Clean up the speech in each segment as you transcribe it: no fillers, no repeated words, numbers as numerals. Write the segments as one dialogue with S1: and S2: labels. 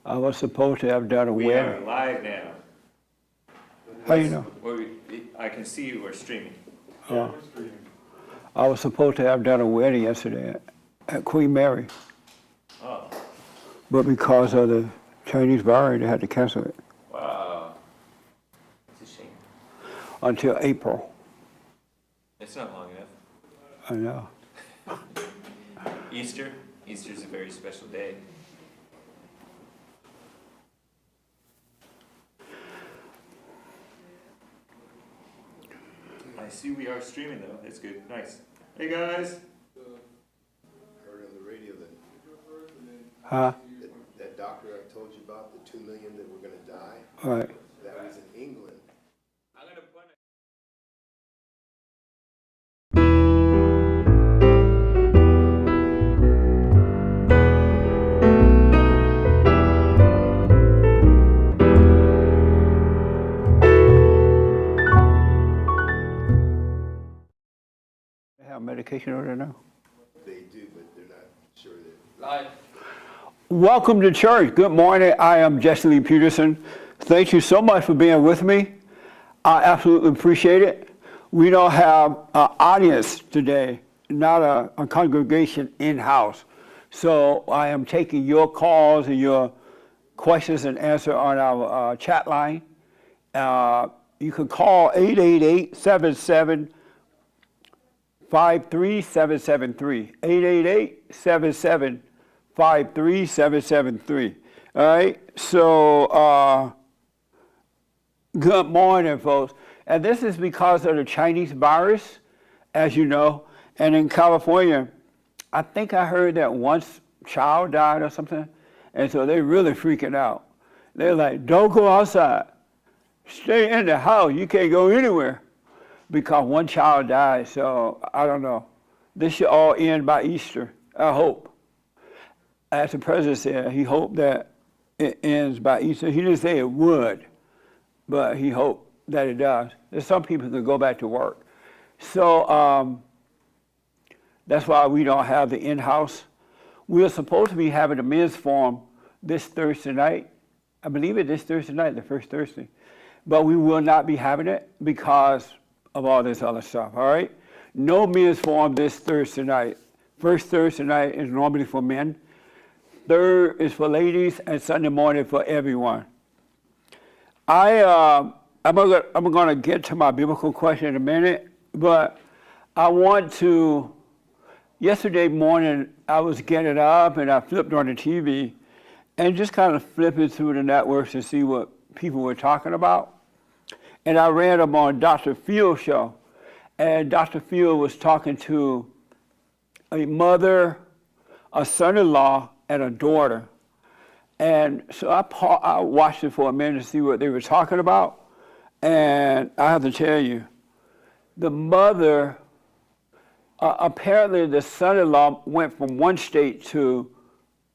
S1: I was supposed to have done a
S2: We
S1: wedding.
S2: are live now.
S1: How you know?
S2: Well, I can see you are streaming.
S1: I was supposed to have done a wedding yesterday at Queen Mary,
S2: Oh,
S1: but because of the Chinese virus, they had to cancel it
S2: wow. It's a shame.
S1: until April.
S2: It's not long enough.
S1: I know.
S2: Easter's a very special day. I see we are streaming though. That's good. Nice. Hey guys.
S3: Heard on the radio that
S1: Huh?
S3: that doctor I told you about, the 2 million that were going to die,
S1: All right.
S3: that was in England.
S2: I'm gonna put
S1: They have medication over there now.
S3: They do, but they're not sure that.
S2: live.
S1: Welcome to church. Good morning. I am Jesse Lee Peterson. Thank you so much for being with me. I absolutely appreciate it. We don't have an audience today, not a congregation in-house. So I am taking your calls and your questions and answers on our chat line. You can call 888-77-53773. 888-77-53773. All right, so good morning, folks. And this is because of the Chinese virus, as you know. And in California, I think I heard that one child died or something. And so they're really freaking out. They're like, don't go outside. Stay in the house. You can't go anywhere. Because one child died. So I don't know. This should all end by Easter, I hope. As the president said, he hoped that it ends by Easter. He didn't say it would, but he hoped that it does. There's some people who go back to work. So that's why we don't have the in-house. We're supposed to be having a men's forum this Thursday night. I believe it this Thursday night, the first Thursday. But we will not be having it because of all this other stuff, all right? No men's forum this Thursday night. First Thursday night is normally for men. Third is for ladies, and Sunday morning for everyone. I'm going to get to my biblical question in a minute, but I want to. Yesterday morning, I was getting up and I flipped on the TV, and just kind of flipping through the networks to see what people were talking about. And I ran up on Dr. Field's show, and Dr. Field was talking to a mother, a son-in-law, and a daughter. And so I watched it for a minute to see what they were talking about. And I have to tell you, the mother, apparently the son-in-law went from one state to,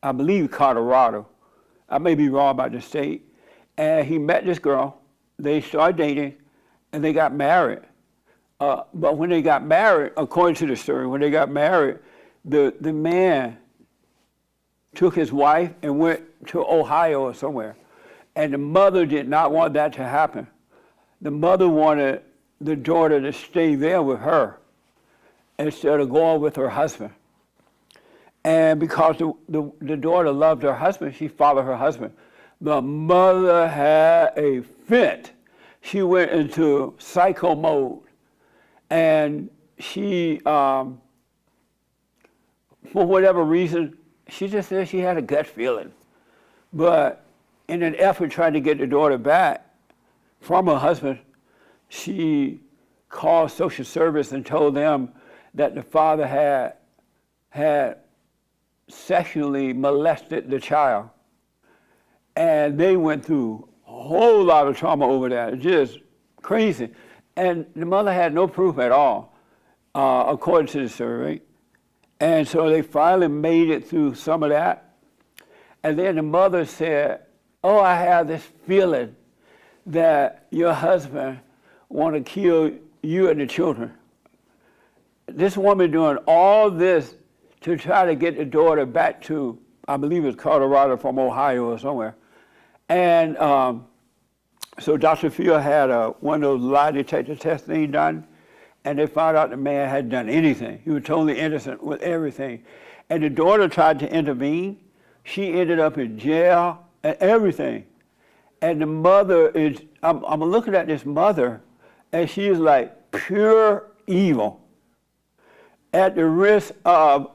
S1: I believe, Colorado. I may be wrong about the state. And he met this girl. They started dating, and they got married. But when they got married, according to the story, when they got married, the man took his wife and went to Ohio or somewhere. And the mother did not want that to happen. The mother wanted the daughter to stay there with her instead of going with her husband. And because the daughter loved her husband, she followed her husband. The mother had a fit. She went into psycho mode. And she, for whatever reason, she just said she had a gut feeling. But in an effort trying to get the daughter back from her husband, she called social service and told them that the father had sexually molested the child. And they went through a whole lot of trauma over that, just crazy. And the mother had no proof at all, according to the survey. And so they finally made it through some of that. And then the mother said, oh, I have this feeling that your husband want to kill you and the children. This woman doing all this to try to get the daughter back to, I believe it's Colorado from Ohio or somewhere. And so Dr. Field had one of those lie detector test things done, and they found out the man hadn't done anything. He was totally innocent with everything. And the daughter tried to intervene. She ended up in jail and everything. And the mother is, I'm looking at this mother, and she is like pure evil. At the risk of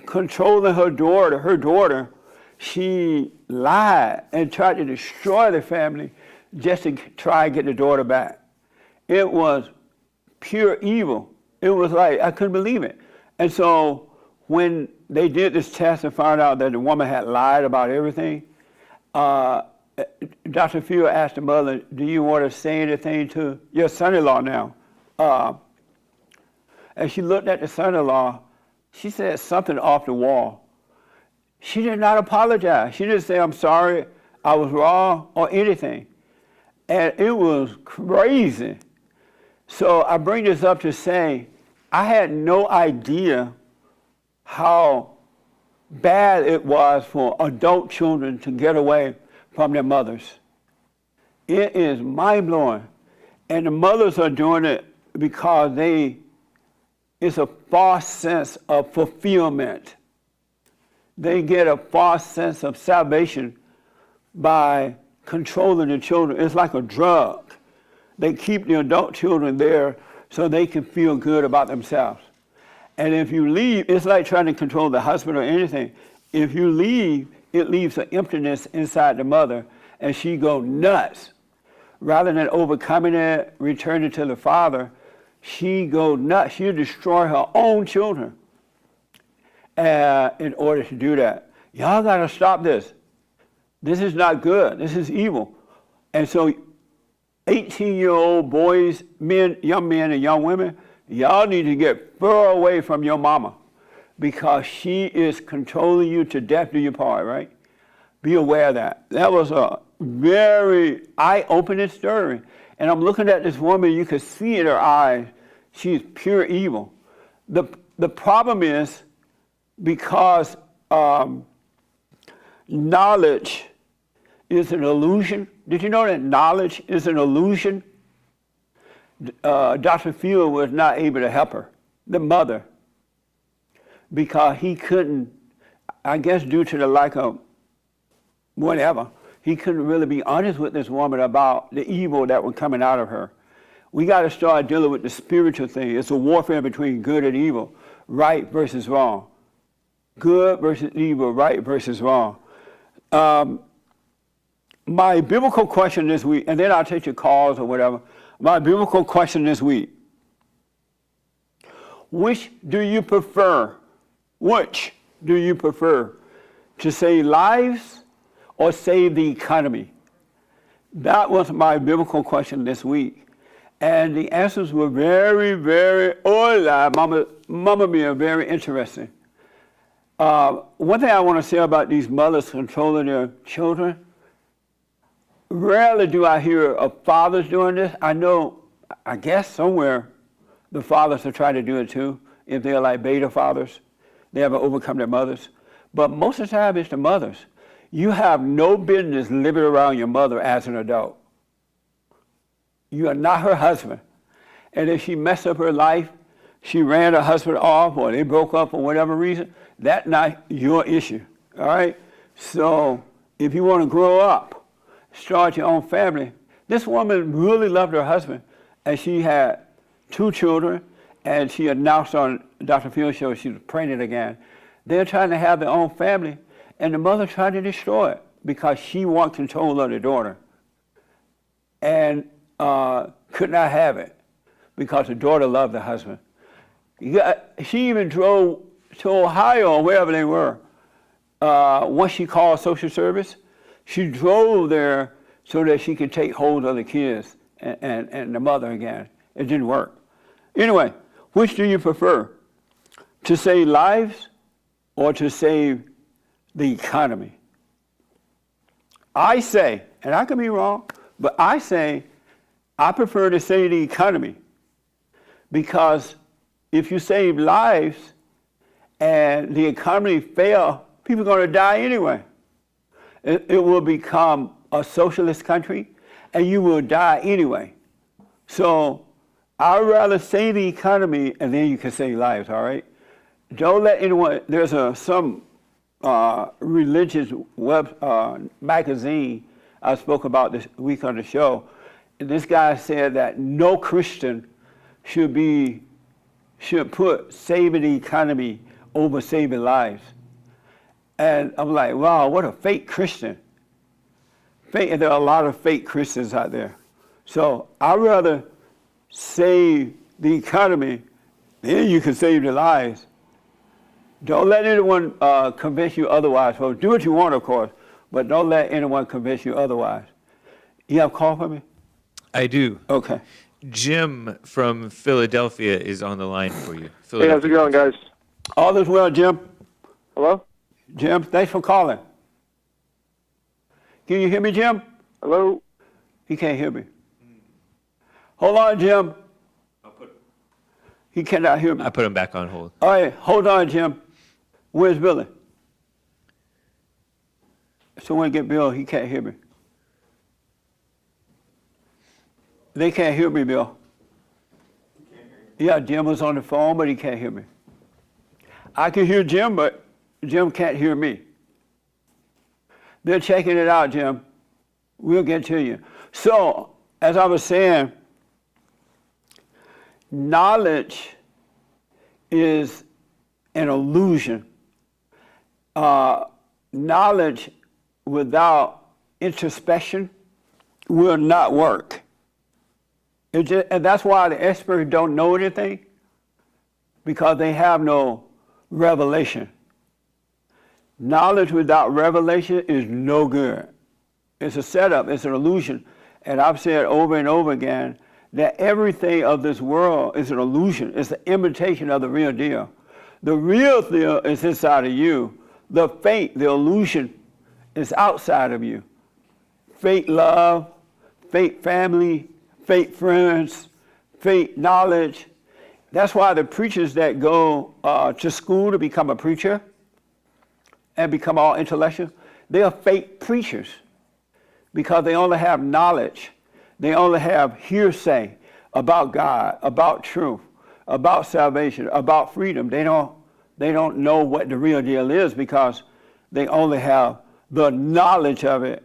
S1: controlling her daughter, she lied and tried to destroy the family just to try and get the daughter back. It was pure evil. It was like, I couldn't believe it. And so when they did this test and found out that the woman had lied about everything, Dr. Field asked the mother, do you want to say anything to your son-in-law now? And she looked at the son-in-law. She said something off the wall. She did not apologize. She didn't say, I'm sorry, I was wrong, or anything. And it was crazy. So I bring this up to say, I had no idea how bad it was for adult children to get away from their mothers. It is mind-blowing. And the mothers are doing it because it's a false sense of fulfillment. They get a false sense of salvation by controlling the children. It's like a drug. They keep the adult children there so they can feel good about themselves. And if you leave, it's like trying to control the husband or anything. If you leave, it leaves an emptiness inside the mother, and she goes nuts. Rather than overcoming it, returning to the father, she goes nuts. She'll destroy her own children in order to do that. Y'all got to stop this. This is not good. This is evil. And so 18-year-old boys, young men and young women, y'all need to get far away from your mama because she is controlling you to death do your part, right? Be aware of that. That was a very eye-opening story. And I'm looking at this woman, you can see in her eyes, she's pure evil. The problem is because knowledge is an illusion. Did you know that knowledge is an illusion? Dr. Field was not able to help her, the mother, because he couldn't, I guess due to the lack of whatever, he couldn't really be honest with this woman about the evil that was coming out of her. We got to start dealing with the spiritual thing. It's a warfare between good and evil, right versus wrong. Good versus evil, right versus wrong. My biblical question this week, and then I'll take your calls or whatever. My biblical question this week: which do you prefer? Which do you prefer? To save lives or save the economy? That was my biblical question this week. And the answers were very, very, Mama Mia, very interesting. One thing I want to say about these mothers controlling their children, rarely do I hear of fathers doing this. I guess somewhere the fathers are trying to do it too, if they're like beta fathers. They haven't overcome their mothers. But most of the time it's the mothers. You have no business living around your mother as an adult. You are not her husband. And if she messed up her life, she ran her husband off or they broke up for whatever reason, that's not your issue, all right? So if you want to grow up, start your own family. This woman really loved her husband, and she had 2 children, and she announced on Dr. Field's show she was pregnant again. They're trying to have their own family, and the mother tried to destroy it because she wanted control of the daughter and could not have it because the daughter loved the husband. She even drove to Ohio or wherever they were. Once she called social service, she drove there so that she could take hold of the kids and the mother again. It didn't work. Anyway, which do you prefer? To save lives or to save the economy? I say, and I could be wrong, but I say I prefer to save the economy because if you save lives and the economy fails, people are going to die anyway. It will become a socialist country, and you will die anyway. So I'd rather save the economy, and then you can save lives, all right? Don't let anyone, there's some religious magazine I spoke about this week on the show, and this guy said that no Christian should put saving the economy over saving lives. And I'm like, wow, what a fake Christian. And there are a lot of fake Christians out there. So I'd rather save the economy, then you can save their lives. Don't let anyone convince you otherwise. Well, do what you want, of course, but don't let anyone convince you otherwise. You have a call for me?
S4: I do.
S1: Okay.
S4: Jim from Philadelphia is on the line for you.
S5: Hey, how's it going, guys?
S1: All is well, Jim.
S5: Hello?
S1: Jim, thanks for calling. Can you hear me, Jim?
S5: Hello?
S1: He can't hear me. Hold on, Jim. He cannot hear me.
S4: I put him back on hold.
S1: All right, hold on, Jim. Where's Billy? Someone get Bill. He can't hear me. They can't hear me, Bill. Yeah, Jim was on the phone, but he can't hear me. I can hear Jim, but Jim can't hear me. They're checking it out, Jim. We'll get to you. So, as I was saying, knowledge is an illusion. Knowledge without introspection will not work. And that's why the experts don't know anything, because they have no revelation. Knowledge without revelation is no good. It's a setup, it's an illusion. And I've said over and over again that everything of this world is an illusion. It's an imitation of the real deal. The real deal is inside of you. The fake, the illusion, is outside of you. Fake love, fake family, fake friends, fake knowledge. That's why the preachers that go to school to become a preacher and become all intellectual, they are fake preachers because they only have knowledge. They only have hearsay about God, about truth, about salvation, about freedom. They don't know what the real deal is because they only have the knowledge of it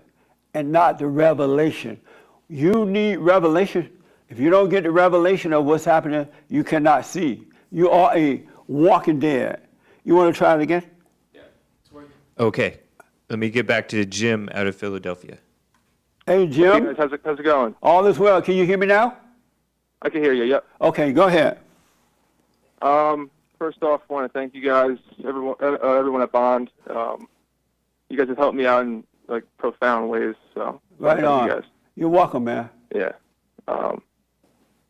S1: and not the revelation. You need revelation. If you don't get the revelation of what's happening, you cannot see. You are a walking dead. You want to try it again?
S4: Yeah, it's working. Okay, let me get back to Jim out of Philadelphia.
S1: Hey, Jim.
S5: Hey, guys, how's it going?
S1: All is well. Can you hear me now?
S5: I can hear you, yep.
S1: Okay, go ahead.
S5: First off, I want to thank you guys, everyone at Bond. You guys have helped me out in like profound ways, so
S1: Right on.
S5: you guys.
S1: You're welcome, man.
S5: Yeah.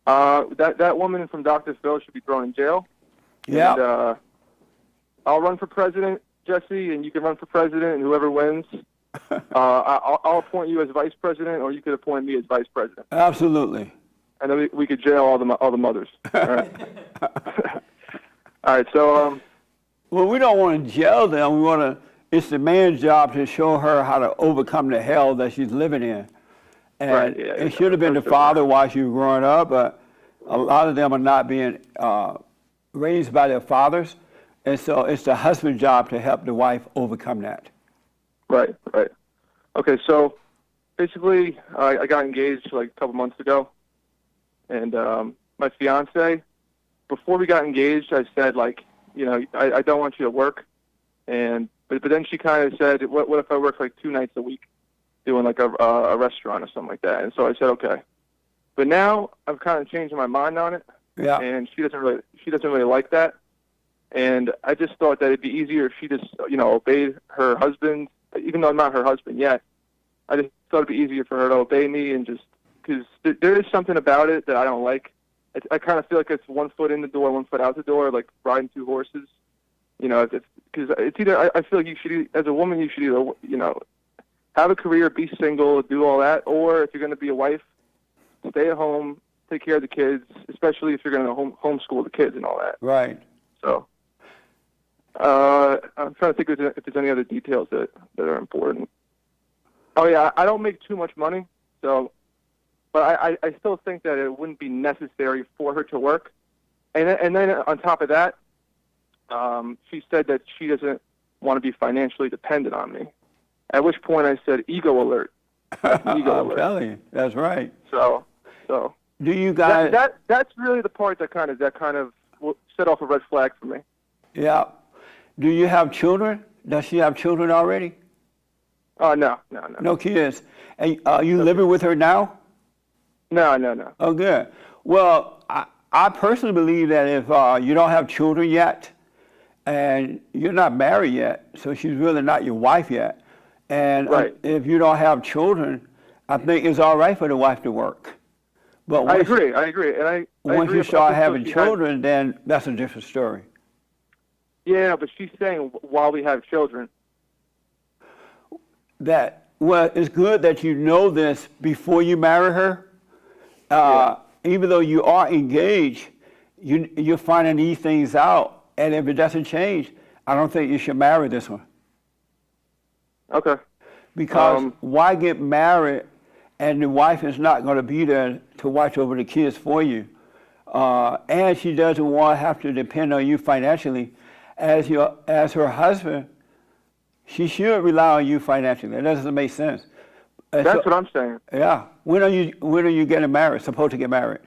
S5: That woman from Dr. Phil should be thrown in jail.
S1: Yeah.
S5: And, I'll run for president, Jesse, and you can run for president, and whoever wins, I'll appoint you as vice president, or you could appoint me as vice president.
S1: Absolutely.
S5: And then we could jail all the mothers. All right. All right. So
S1: Well, we don't want to jail them. It's the man's job to show her how to overcome the hell that she's living in. And
S5: Right, yeah,
S1: it should have been the father while she was growing up, but a lot of them are not being raised by their fathers. And so it's the husband's job to help the wife overcome that.
S5: Right. Okay. So basically, I got engaged like a couple months ago, and my fiance, before we got engaged, I said like, I don't want you to work, but then she kind of said, what if I work like 2 nights a week, doing like a restaurant or something like that? And so I said okay, but now I've kind of changed my mind on it.
S1: Yeah.
S5: And she doesn't really like that, and I just thought that it'd be easier if she just obeyed her husband, even though I'm not her husband yet. I just thought it'd be easier for her to obey me, and just because there is something about it that I don't like. I kind of feel like it's 1 foot in the door, 1 foot out the door, like riding 2 horses. Because it's either I feel like you should, as a woman, you should either have a career, be single, do all that, or if you're going to be a wife, stay at home, take care of the kids, especially if you're going to homeschool the kids and all that.
S1: Right.
S5: So I'm trying to think if there's any other details that are important. Oh yeah, I don't make too much money, so, but I still think that it wouldn't be necessary for her to work. And then on top of that, she said that she doesn't want to be financially dependent on me. At which point I said, ego alert. That's an ego
S1: I'm
S5: alert.
S1: telling you, that's right.
S5: So
S1: Do you guys?
S5: that's really the part that kind of will set off a red flag for me.
S1: Yeah. Do you have children? Does she have children already?
S5: No.
S1: No kids. And are you living with her now?
S5: No.
S1: Oh, good. Well, I personally believe that if you don't have children yet, and you're not married yet, so she's really not your wife yet, and
S5: Right.
S1: if you don't have children, I think it's all right for the wife to work. But
S5: I agree, and I
S1: once
S5: agree
S1: you
S5: up
S1: start
S5: until
S1: having
S5: she
S1: children, then that's a different story.
S5: Yeah, but she's saying while we have children.
S1: Well, it's good that you know this before you marry her. Even though you are engaged, you're finding these things out, and if it doesn't change, I don't think you should marry this one.
S5: Okay.
S1: Because why get married and the wife is not going to be there to watch over the kids for you, and she doesn't want to have to depend on you financially, as her husband. She should rely on you financially. That doesn't make sense.
S5: That's what I'm saying.
S1: Yeah. When are you getting married? Supposed to get married?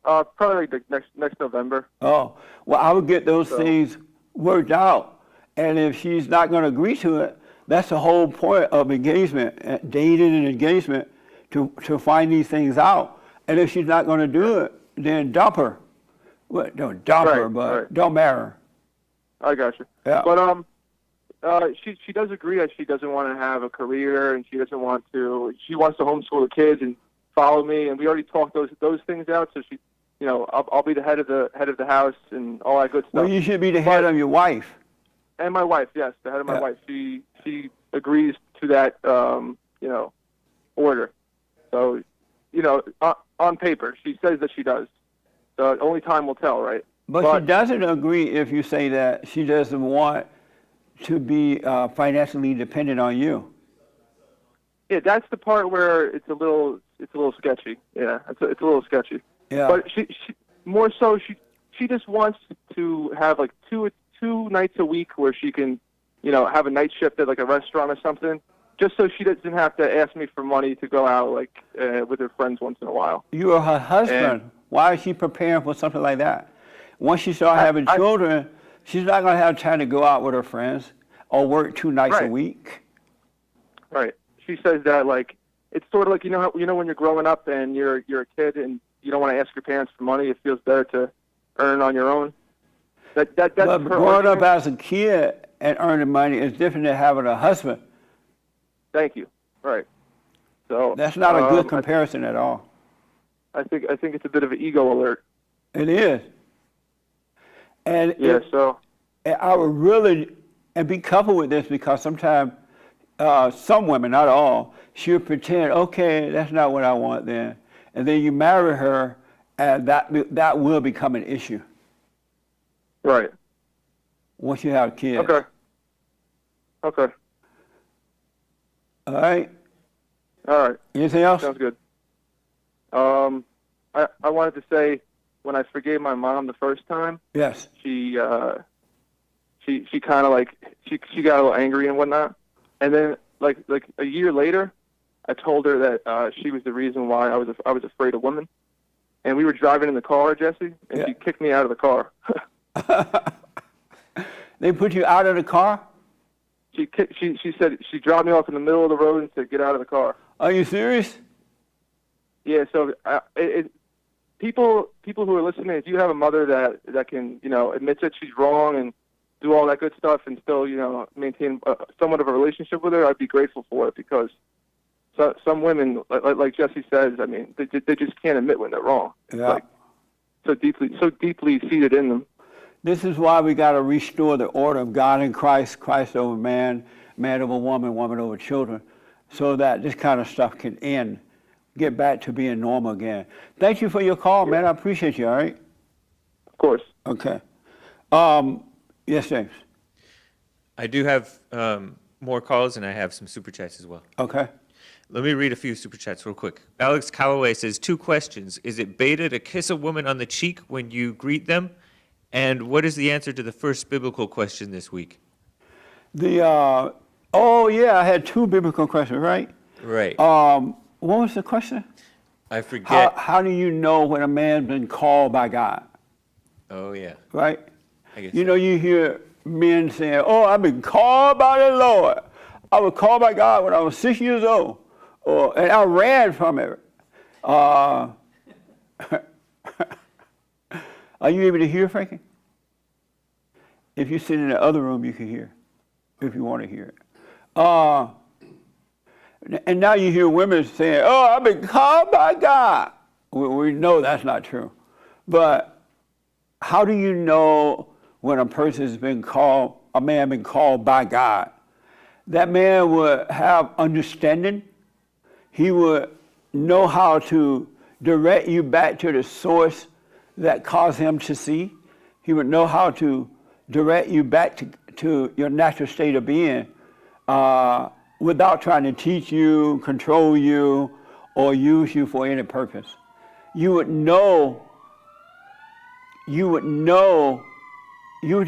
S5: Probably like next November.
S1: Oh, well, I would get those things worked out, and if she's not going to agree to it, that's the whole point of engagement, dating and engagement, to find these things out. And if she's not going to do it, then dump her. Well, don't dump her, but don't marry her.
S5: I got you.
S1: Yeah.
S5: But she does agree that she doesn't want to have a career, and she doesn't want to. She wants to homeschool the kids and follow me, and we already talked those things out. So she, I'll be the head of the house and all that good stuff.
S1: Well, you should be the head of your wife.
S5: And my wife, yes, the head of my wife. She agrees to that, order. So, on paper, she says that she does. So only time will tell, right?
S1: But she doesn't agree if you say that she doesn't want to be financially dependent on you.
S5: Yeah, that's the part where it's a little sketchy. Yeah, it's a little sketchy.
S1: Yeah.
S5: But she more so she just wants to have like two nights a week where she can, have a night shift at like a restaurant or something, just so she doesn't have to ask me for money to go out with her friends once in a while.
S1: You are her husband. Why is she preparing for something like that? Once she starts having children, she's not going to have time to go out with her friends or work 2 nights a week.
S5: Right. She says that it's sort of like when you're growing up and you're a kid and you don't want to ask your parents for money. It feels better to earn on your own. That's
S1: but growing up as a kid and earning money is different than having a husband.
S5: Thank you. Right. So
S1: that's not a good comparison at all.
S5: I think it's a bit of an ego alert.
S1: It is. And I would really be careful with this, because sometimes some women, not all, she'll pretend, okay, that's not what I want then, and then you marry her, and that will become an issue.
S5: Right.
S1: Once you have kids.
S5: Okay.
S1: All right. Anything else?
S5: Sounds good. I wanted to say, when I forgave my mom the first time,
S1: yes,
S5: she kind of she got a little angry and whatnot, and then like a year later, I told her that she was the reason why I was afraid of women, and we were driving in the car, Jesse, and she kicked me out of the car.
S1: They put you out of the car?
S5: She said she dropped me off in the middle of the road and said, "Get out of the car."
S1: Are you serious?
S5: Yeah. So people who are listening, if you have a mother that can admits that she's wrong and do all that good stuff and still maintain somewhat of a relationship with her, I'd be grateful for it, because some women, like Jesse says, I mean, they just can't admit when they're wrong.
S1: Yeah.
S5: It's so deeply seated in them.
S1: This is why we got to restore the order of God in Christ, Christ over man, man over woman, woman over children, so that this kind of stuff can end, get back to being normal again. Thank you for your call, man. I appreciate you, all right?
S5: Of course.
S1: Okay. Yes, James?
S4: I do have more calls, and I have some super chats as well.
S1: Okay.
S4: Let me read a few super chats real quick. Alex Calloway says 2 questions. Is it beta to kiss a woman on the cheek when you greet them? And what is the answer to the first biblical question this week?
S1: Oh yeah, I had 2 biblical questions, right?
S4: Right.
S1: What was the question?
S4: I forget.
S1: How do you know when a man's been called by God,
S4: Oh, yeah.
S1: right?
S4: I guess
S1: You
S4: so.
S1: know, you hear men saying, "Oh, I've been called by the Lord. I was called by God when I was 6 years old, and I ran from it." Are you able to hear, Frankie? If you sit in the other room, you can hear, if you want to hear it. And now you hear women saying, "Oh, I've been called by God." We know that's not true. But how do you know when a person's been called, a man been called by God? That man would have understanding. He would know how to direct you back to the source that caused him to see. He would know how to direct you back to your natural state of being without trying to teach you, control you, or use you for any purpose. You would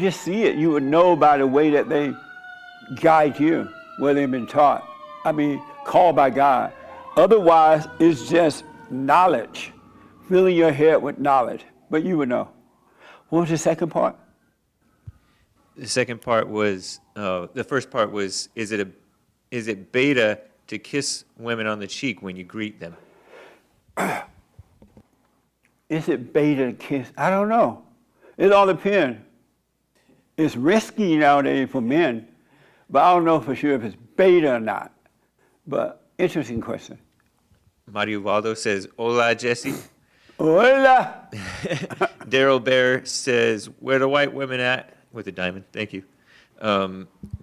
S1: just see it. You would know by the way that they guide you, where they've been taught. Called by God. Otherwise, it's just knowledge, filling your head with knowledge. But you would know. What was the second part?
S4: The second part was, the first part was, is it beta to kiss women on the cheek when you greet them?
S1: Is it beta to kiss? I don't know. It all depends. It's risky nowadays for men, but I don't know for sure if it's beta or not. But interesting question.
S4: Mario Waldo says, "Hola, Jesse."
S1: Hola.
S4: Daryl Bear says, "Where the white women at?" With a diamond. Thank you.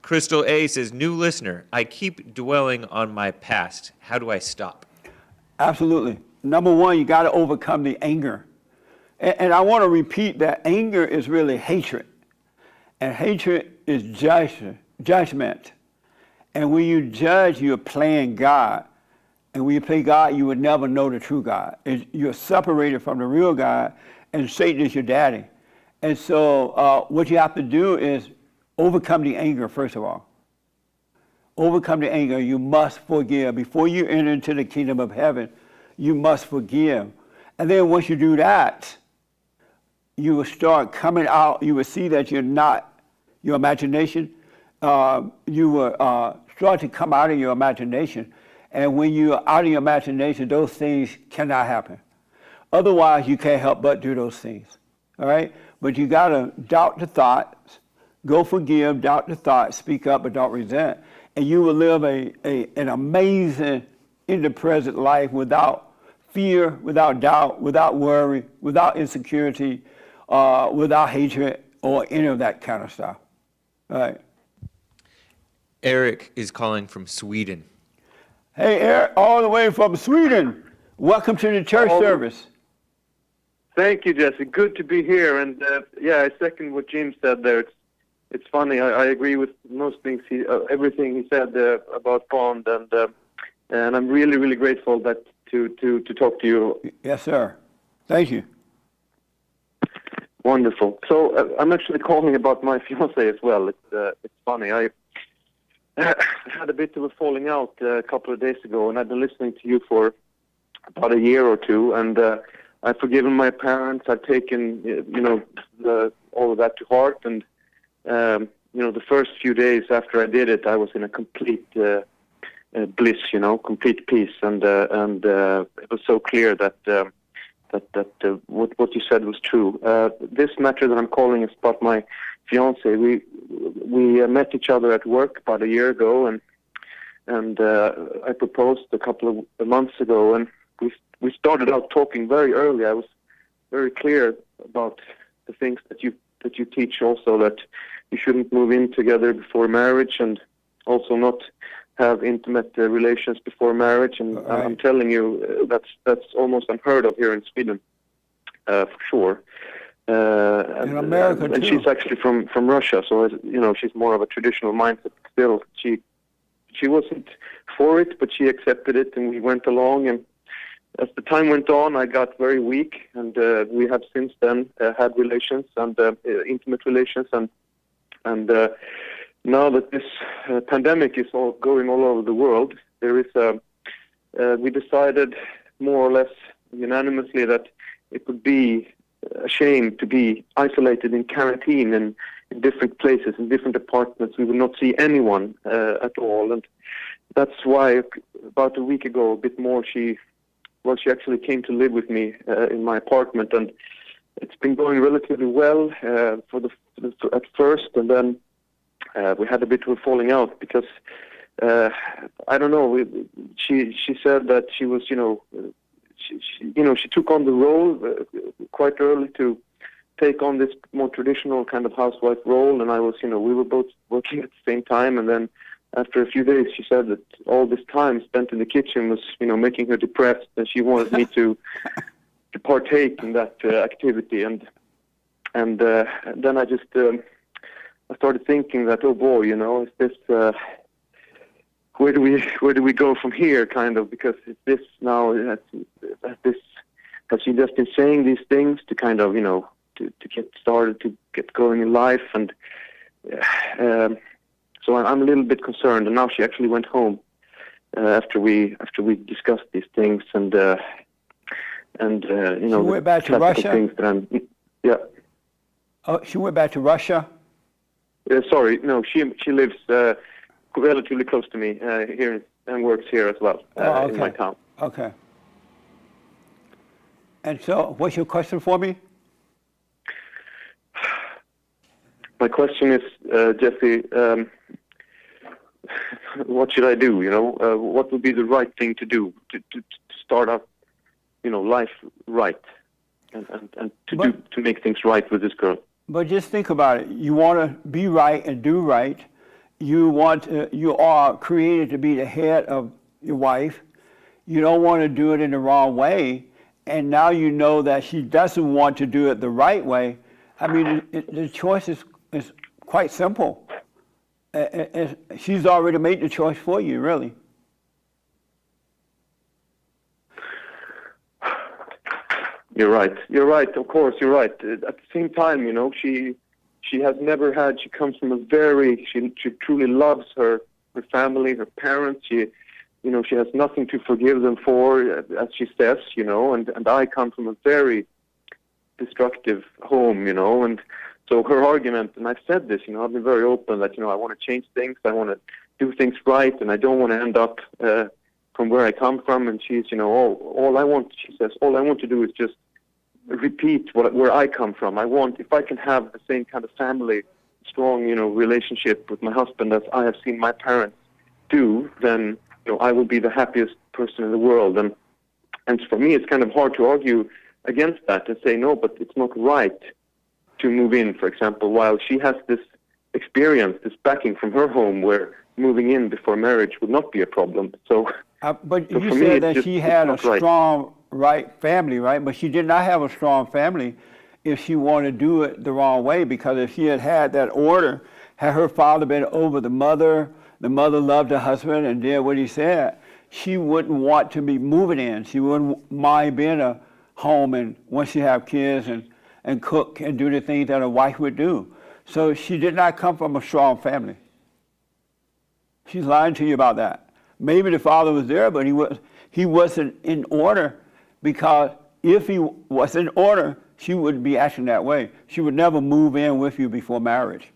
S4: Crystal A says, "New listener. I keep dwelling on my past. How do I stop?"
S1: Absolutely. Number one, you got to overcome the anger. And I want to repeat that anger is really hatred. And hatred is judgment. And when you judge, you're playing God. And when you play God, you would never know the true God. You're separated from the real God, and Satan is your daddy. And so what you have to do is overcome the anger, first of all. Overcome the anger. You must forgive. Before you enter into the kingdom of heaven, you must forgive. And then once you do that, you will start coming out. You will see that you're not your imagination. You will start to come out of your imagination. And when you're out of your imagination, those things cannot happen. Otherwise, you can't help but do those things. All right? But you got to doubt the thoughts, go forgive, doubt the thoughts, speak up, but don't resent. And you will live an amazing, in the present life without fear, without doubt, without worry, without insecurity, without hatred, or any of that kind of stuff. All right.
S4: Eric is calling from Sweden.
S1: Hey, Eric, all the way from Sweden. Welcome to the church service.
S5: Thank you, Jesse. Good to be here. And I second what Jim said there. It's funny. I agree with most things everything he said about Bond, and I'm really, really grateful that to talk to you.
S1: Yes, sir. Thank you.
S5: Wonderful. So I'm actually calling about my fiance as well. It's funny. I had a bit of a falling out a couple of days ago, and I've been listening to you for about a year or two, and I've forgiven my parents. I've taken all of that to heart, and the first few days after I did it, I was in a complete bliss, complete peace, and it was so clear that what you said was true. This matter that I'm calling is about my fiance. We met each other at work about a year ago, and I proposed a couple of months ago, and we started out talking very early. I was very clear about the things that you teach, also that you shouldn't move in together before marriage, and also not have intimate relations before marriage. And
S1: Right.
S5: I'm telling you, that's almost unheard of here in Sweden, for sure.
S1: In America,
S5: and
S1: too.
S5: she's actually from Russia, so she's more of a traditional mindset. Still, she she wasn't for it, but she accepted it, and we went along. And as the time went on, I got very weak, and we have since then had relations and intimate relations, and now that this pandemic is all going all over the world, there is we decided more or less unanimously that it would be a shame to be isolated in quarantine and in different places, in different apartments. We would not see anyone at all, and that's why about a week ago, a bit more, she actually came to live with me in my apartment, and it's been going relatively well at first, and then we had a bit of a falling out because I don't know. She said that she was, she took on the role quite early to take on this more traditional kind of housewife role, and I was, we were both working at the same time, and then after a few days, she said that all this time spent in the kitchen was, making her depressed, and she wanted me to partake in that activity, and then I just I started thinking that, oh boy, is this where do we go from here, kind of, because it's this now has she just been saying these things to kind of to get started, to get going in life, and so I'm a little bit concerned. And now she actually went home after we discussed these things, and
S1: She went back to Russia?
S5: Things that yeah.
S1: Oh, she went back to Russia?
S5: Sorry, no, she lives relatively close to me here and works here as well in my town.
S1: Okay. And so, what's your question for me?
S5: My question is, Jesse, what should I do? What would be the right thing to do to start up, life right, and to make things right with this girl?
S1: But just think about it. You want to be right and do right. You are created to be the head of your wife. You don't want to do it in the wrong way. And now you know that she doesn't want to do it the right way. I mean, the choice is quite simple. She's already made the choice for you, really.
S5: You're right. You're right. Of course, you're right. At the same time, she has never had. She comes from she truly loves her family, her parents. She has nothing to forgive them for, as she says. And I come from a very destructive home. And so her argument, and I've said this. I've been very open that I want to change things. I want to do things right, and I don't want to end up from where I come from. And she's, all I want. She says, all I want to do is just repeat where I come from. If I can have the same kind of family, strong, relationship with my husband as I have seen my parents do, then I will be the happiest person in the world. And for me, it's kind of hard to argue against that and say no, but it's not right to move in, for example, while she has this experience, this backing from her home, where moving in before marriage would not be a problem.
S1: But you said that she had a strong family, right? But she did not have a strong family if she wanted to do it the wrong way, because if she had that order, had her father been over the mother loved her husband and did what he said, she wouldn't want to be moving in. She wouldn't mind being a home and once she have kids and cook and do the things that a wife would do. So she did not come from a strong family. She's lying to you about that. Maybe the father was there, but he wasn't in order, because if he was in order, she wouldn't be acting that way. She would never move in with you before marriage.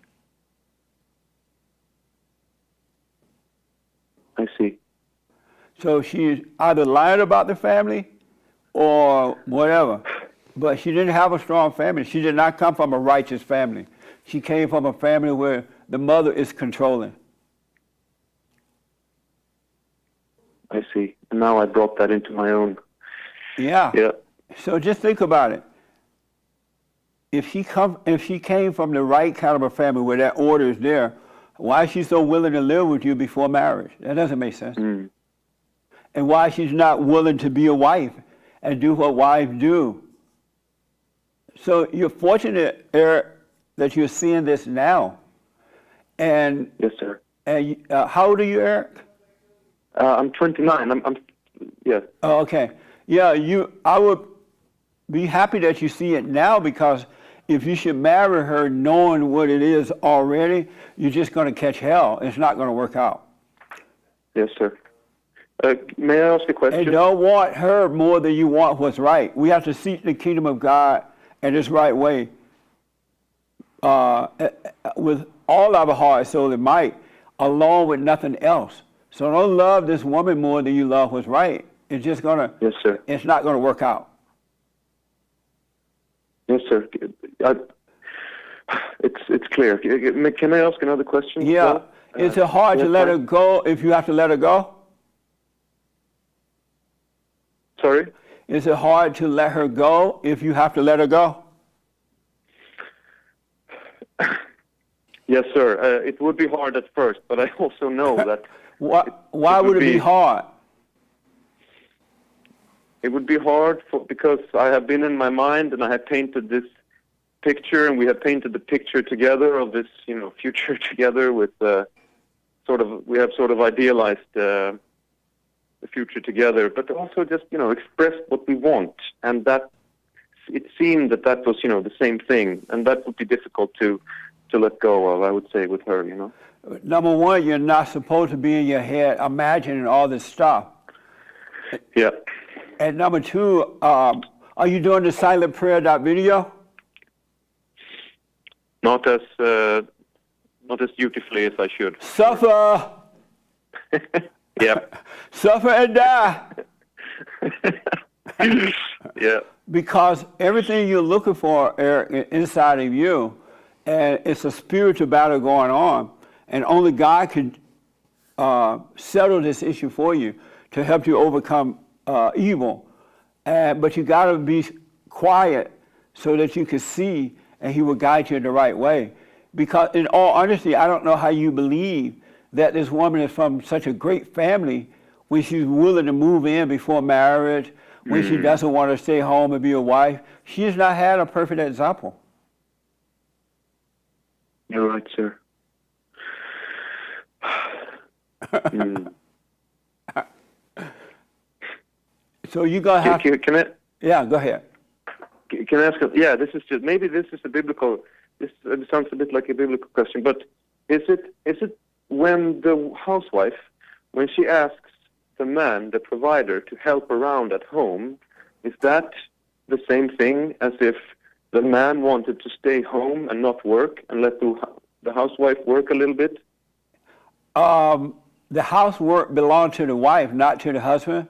S5: I see.
S1: So she's either lying about the family or whatever, but she didn't have a strong family. She did not come from a righteous family. She came from a family where the mother is controlling.
S5: I see. And now I brought that into my own.
S1: Yeah.
S5: Yeah.
S1: So just think about it. If she came from the right kind of a family where that order is there, why is she so willing to live with you before marriage? That doesn't make sense.
S5: Mm.
S1: And why she's not willing to be a wife and do what wives do. So you're fortunate, Eric, that you're seeing this now. And
S5: yes, sir.
S1: And how old are you, Eric?
S5: I'm 29. Yeah.
S1: Oh, okay. Yeah, I would be happy that you see it now, because if you should marry her knowing what it is already, you're just going to catch hell. It's not going to work out.
S5: Yes, sir. May I ask a question?
S1: And don't want her more than you want what's right. We have to seek the kingdom of God in its right way, with all our heart, soul, and might, along with nothing else. So don't love this woman more than you love what's right. It's just gonna.
S5: Yes, sir.
S1: It's not gonna work out.
S5: Yes, sir. It's clear. Can I ask another question?
S1: Yeah. Is it hard to let her go if you have to let her go?
S5: Sorry?
S1: Is it hard to let her go if you have to let her go?
S5: Yes, sir. It would be hard at first, but I also know that.
S1: Why would it be hard?
S5: It would be hard because I have been in my mind and I have painted this picture, and we have painted the picture together of this, future together with we have sort of idealized the future together, but also just, expressed what we want. And that it seemed that was, the same thing. And that would be difficult to let go of, I would say, with her,
S1: Number one, you're not supposed to be in your head imagining all this stuff.
S5: Yeah.
S1: And number two, are you doing the silent prayer video?
S5: Not as dutifully as I should.
S1: Suffer.
S5: Yeah.
S1: Suffer and die.
S5: Yeah.
S1: Because everything you're looking for, Eric, inside of you, and it's a spiritual battle going on, and only God can settle this issue for you to help you overcome evil. But you got to be quiet so that you can see, and He will guide you in the right way. Because in all honesty, I don't know how you believe that this woman is from such a great family when she's willing to move in before marriage, when she doesn't want to stay home and be a wife. She's not had a perfect example.
S5: You're right, sir.
S1: So you got to have...
S5: Can I...
S1: Yeah, go ahead.
S5: Can I ask? Yeah, this is a biblical. This sounds a bit like a biblical question, but is it when the housewife, when she asks the man, the provider, to help around at home, is that the same thing as if the man wanted to stay home and not work and let the housewife work a little bit?
S1: The housework belonged to the wife, not to the husband.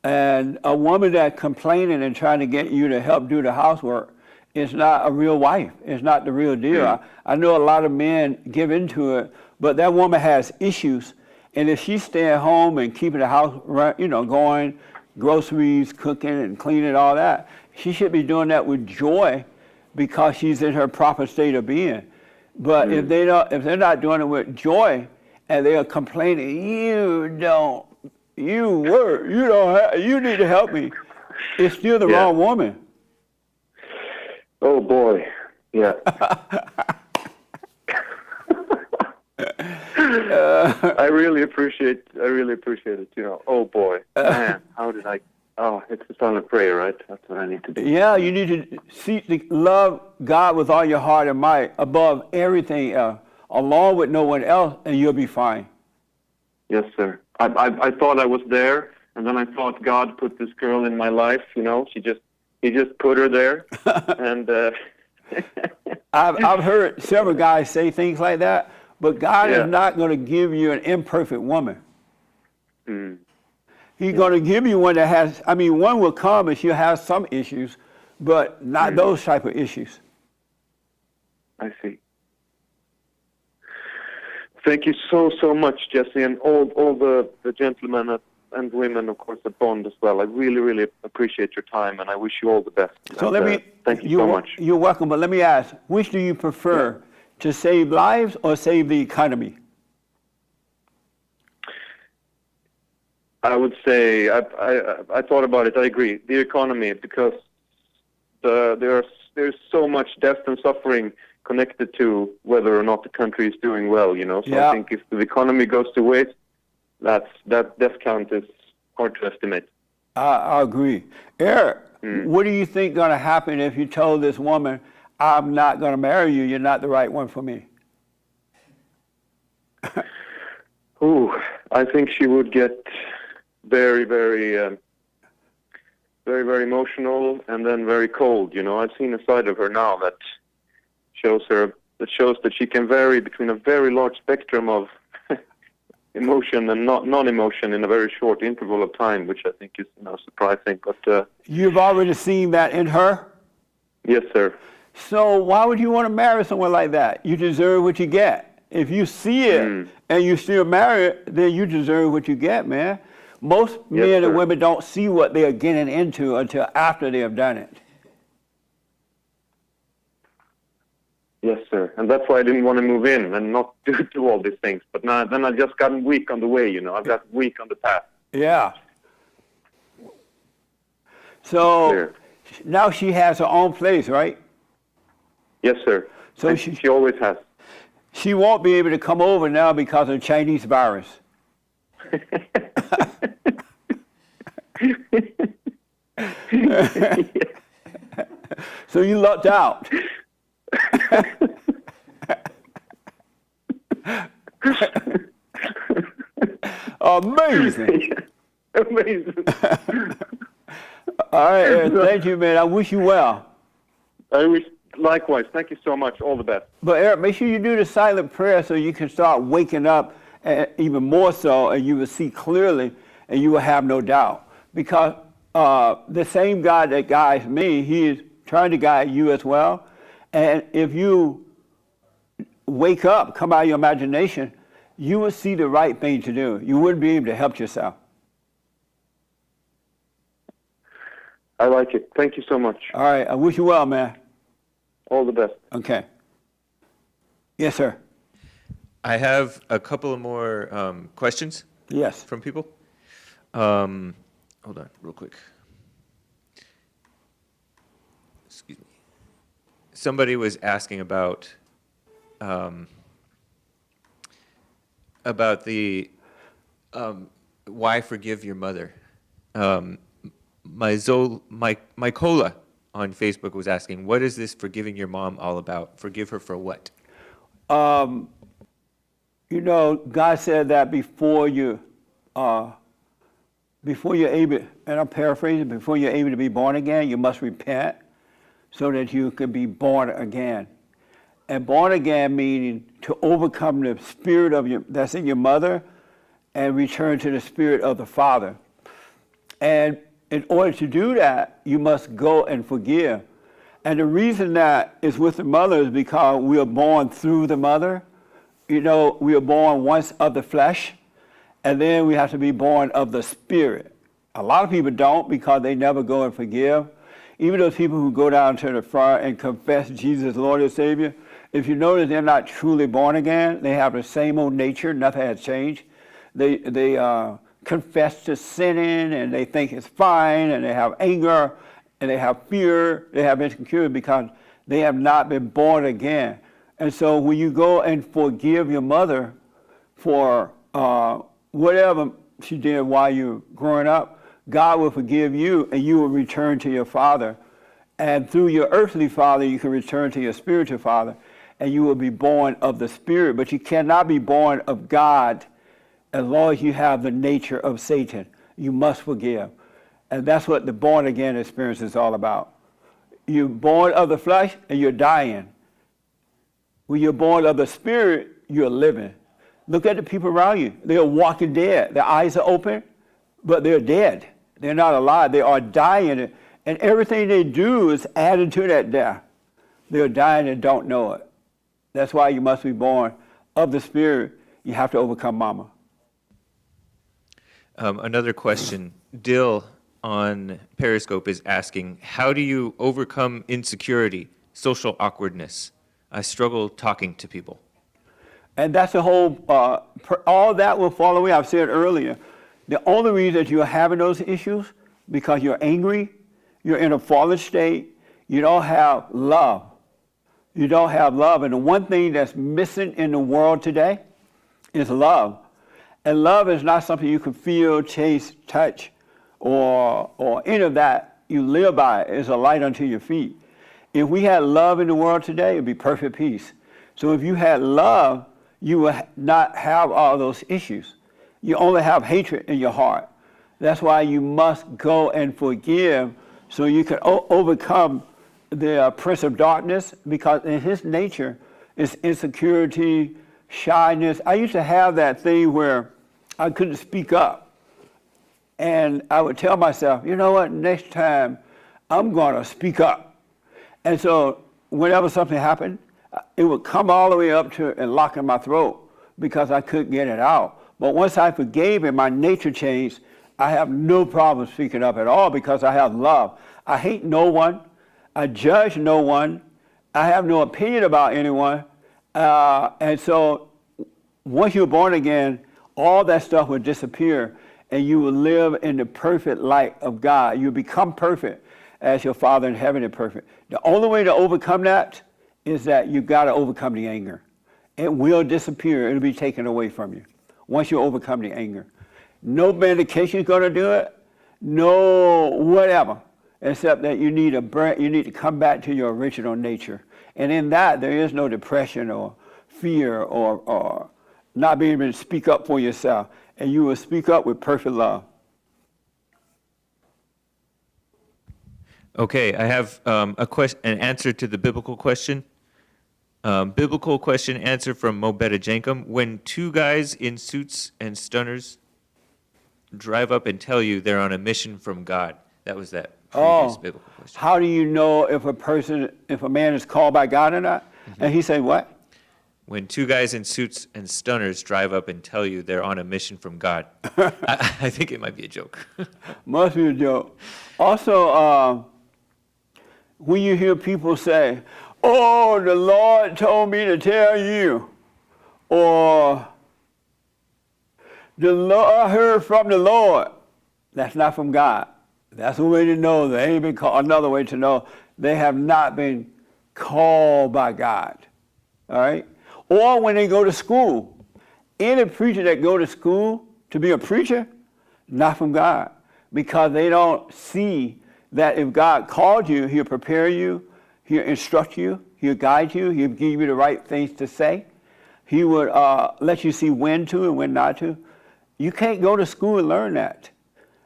S1: And a woman that's complaining and trying to get you to help do the housework is not a real wife. It's not the real deal. I know a lot of men give into it, but that woman has issues. And if she's staying home and keeping the house, going, groceries, cooking and cleaning, all that, she should be doing that with joy because she's in her proper state of being. But if they're not doing it with joy and they are complaining, you need to help me, it's still the wrong woman.
S5: Oh boy, yeah. I really appreciate it. Oh boy, man, how did I? Oh, it's a silent prayer, right? That's what I need to do.
S1: Yeah, you need to love God with all your heart and might above everything else, along with no one else, and you'll be fine.
S5: Yes, sir. I thought I was there, and then I thought God put this girl in my life. He just put her there, and.
S1: I've heard several guys say things like that, but God is not going to give you an imperfect woman. He's going to give you one that has, one will come and she'll have some issues, but not those type of issues.
S5: I see. Thank you so much, Jesse, and all the gentlemen and women, of course, at Bond as well. I really appreciate your time, and I wish you all the best.
S1: So
S5: thank you so much.
S1: You're welcome, but let me ask, which do you prefer, to save lives or save the economy?
S5: I would say, I thought about it, I agree. The economy, because there's so much death and suffering connected to whether or not the country is doing well, So I think if the economy goes to waste,
S6: that death count is hard to estimate.
S1: I agree. Eric, what do you think going to happen if you told this woman, I'm not going to marry you, you're not the right one for me?
S6: Ooh, I think she would get very, very, very emotional and then very cold. You know, I've seen a side of her now that shows that she can vary between a very large spectrum of emotion and non-emotion in a very short interval of time, which I think is surprising. But
S1: You've already seen that in her?
S6: yes, sir.
S1: So why would you want to marry someone like that? You deserve what you get. If you see it and you still marry it, then you deserve what you get, man. Most men and women don't see what they are getting into until after they have done it.
S6: Yes, sir. And that's why I didn't want to move in and not do all these things. But now, then I just gotten weak on the way, I've got weak on the path.
S1: Yeah. So
S6: Clear.
S1: now she has her own place, right?
S6: Yes, sir.
S1: So
S6: And she always has.
S1: She won't be able to come over now because of Chinese virus. So you lucked out. Amazing.
S6: Amazing.
S1: All right, thank you, man. I wish you well.
S6: I wish likewise. Thank you so much. All the best.
S1: But Eric, make sure you do the silent prayer so you can start waking up even more so, and you will see clearly, and you will have no doubt. Because the same God that guides me, He is trying to guide you as well. And if you wake up, come out of your imagination, you will see the right thing to do. You wouldn't be able to help yourself.
S6: I like it. Thank you so much.
S1: All right, I wish you well, man.
S6: All the best.
S1: Okay. Yes, sir.
S4: I have a couple of more questions
S1: Yes.
S4: from people. Hold on, real quick. Excuse me. Somebody was asking about the why forgive your mother. Mykola on Facebook was asking, what is this forgiving your mom all about? Forgive her for what?
S1: God said that before you're able, and I'm paraphrasing, before you're able to be born again, you must repent so that you can be born again. And born again meaning to overcome the spirit that's in your mother and return to the spirit of the Father. And in order to do that, you must go and forgive. And the reason that is with the mother is because we are born through the mother. We are born once of the flesh, and then we have to be born of the spirit. A lot of people don't because they never go and forgive. Even those people who go down to the front and confess Jesus Lord and Savior, if you notice they're not truly born again, they have the same old nature, nothing has changed. They confess to sinning and they think it's fine, and they have anger and they have fear, they have insecurity because they have not been born again. And so when you go and forgive your mother for whatever she did while you were growing up, God will forgive you and you will return to your Father. And through your earthly father, you can return to your spiritual father, and you will be born of the Spirit. But you cannot be born of God as long as you have the nature of Satan. You must forgive. And that's what the born again experience is all about. You're born of the flesh and you're dying. When you're born of the Spirit, you're living. Look at the people around you. They are walking dead. Their eyes are open, but they're dead. They're not alive. They are dying. And everything they do is added to that death. They're dying and don't know it. That's why you must be born of the Spirit. You have to overcome mama.
S4: Another question. Dill on Periscope is asking, how do you overcome insecurity, social awkwardness? I struggle talking to people.
S1: And that's the whole, all that will fall away. I've said earlier, the only reason that you're having those issues because you're angry, you're in a fallen state, you don't have love. You don't have love. And the one thing that's missing in the world today is love. And love is not something you can feel, taste, touch, or any of that. You live by it. It's a light unto your feet. If we had love in the world today, it'd be perfect peace. So if you had love, you would not have all those issues. You only have hatred in your heart. That's why you must go and forgive so you can overcome the prince of darkness, because in his nature is insecurity, shyness. I used to have that thing where I couldn't speak up. And I would tell myself, you know what, next time I'm going to speak up. And so whenever something happened, it would come all the way up to and lock in my throat because I couldn't get it out. But once I forgave and my nature changed, I have no problem speaking up at all because I have love. I hate no one. I judge no one. I have no opinion about anyone. And so once you're born again, all that stuff will disappear and you will live in the perfect light of God. You become perfect as your Father in heaven is perfect. The only way to overcome that is that you got to overcome the anger. It will disappear. It'll be taken away from you once you overcome the anger. No medication is going to do it. No whatever, except that you need to come back to your original nature. And in that, there is no depression or fear or not being able to speak up for yourself. And you will speak up with perfect love.
S4: Okay, I have an answer to the biblical question. Biblical question answer from Mobetta Jankum. When two guys in suits and stunners drive up and tell you they're on a mission from God. That was that previous biblical question.
S1: How do you know if a man is called by God or not? Mm-hmm. And he said what?
S4: When two guys in suits and stunners drive up and tell you they're on a mission from God. I think it might be a joke.
S1: Must be a joke. Also, when you hear people say, oh, the Lord told me to tell you, or I heard from the Lord, that's not from God. That's a way to know they ain't been called. Another way to know they have not been called by God. All right? Or when they go to school. Any preacher that go to school to be a preacher, not from God. Because they don't see that if God called you, he'll prepare you, he'll instruct you, he'll guide you, he'll give you the right things to say. He would let you see when to and when not to. You can't go to school and learn that.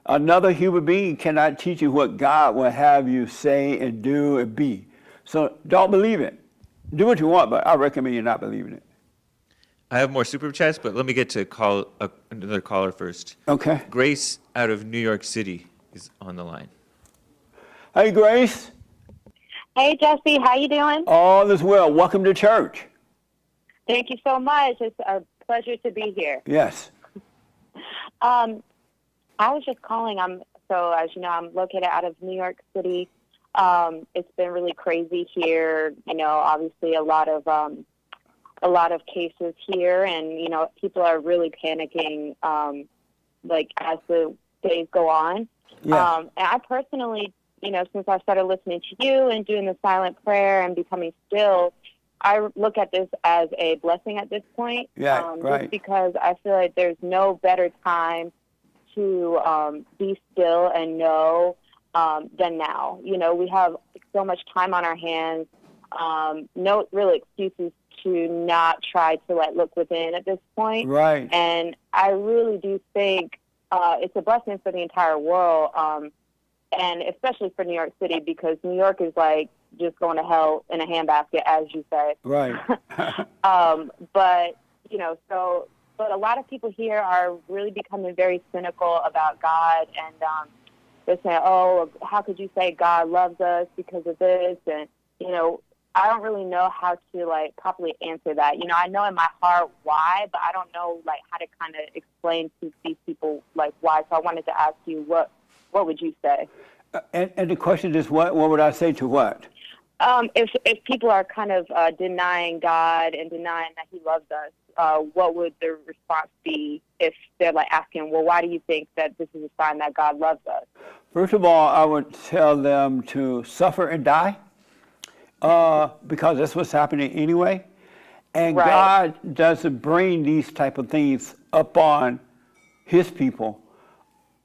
S1: Another human being cannot teach you what God will have you say and do and be. So don't believe it. Do what you want, but I recommend you not believing it.
S4: I have more super chats, but let me get to another caller first.
S1: Okay.
S4: Grace out of New York City is on the line.
S1: Hey, Grace.
S7: Hey, Jesse. How you doing?
S1: All is well. Welcome to church.
S7: Thank you so much. It's a pleasure to be here.
S1: Yes.
S7: I was just calling. So as you know, I'm located out of New York City. It's been really crazy here. You know, obviously a lot of cases here, and you know, people are really panicking. Like as the days go on.
S1: Yeah.
S7: And I personally, you know, since I started listening to you and doing the silent prayer and becoming still, I look at this as a blessing at this point.
S1: Yeah, right.
S7: Just because I feel like there's no better time to be still and know than now. You know, we have so much time on our hands. No real excuses to not try to look within at this point.
S1: Right.
S7: And I really do think it's a blessing for the entire world, and especially for New York City, because New York is like just going to hell in a handbasket, as you say.
S1: Right.
S7: But, you know, but a lot of people here are really becoming very cynical about God, and they're saying, oh, how could you say God loves us because of this? And, you know, I don't really know how to, properly answer that. You know, I know in my heart why, but I don't know, how to kind of explain to these people, why. So I wanted to ask you, what would you say?
S1: And the question is, what would I say to what?
S7: If people are kind of denying God and denying that he loves us, what would the response be if they're asking, well, why do you think that this is a sign that God loves us?
S1: First of all, I would tell them to suffer and die, because that's what's happening anyway. And
S7: right.
S1: God doesn't bring these type of things upon his people.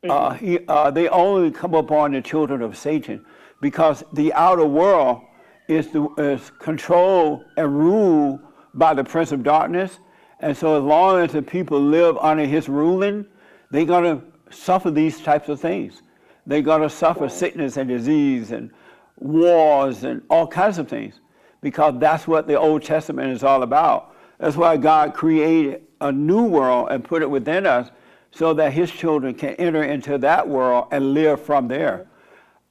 S1: They only come upon the children of Satan because the outer world is controlled and ruled by the prince of darkness. And so as long as the people live under his ruling, they're going to suffer these types of things. They're going to suffer sickness and disease and wars and all kinds of things because that's what the Old Testament is all about. That's why God created a new world and put it within us so that his children can enter into that world and live from there.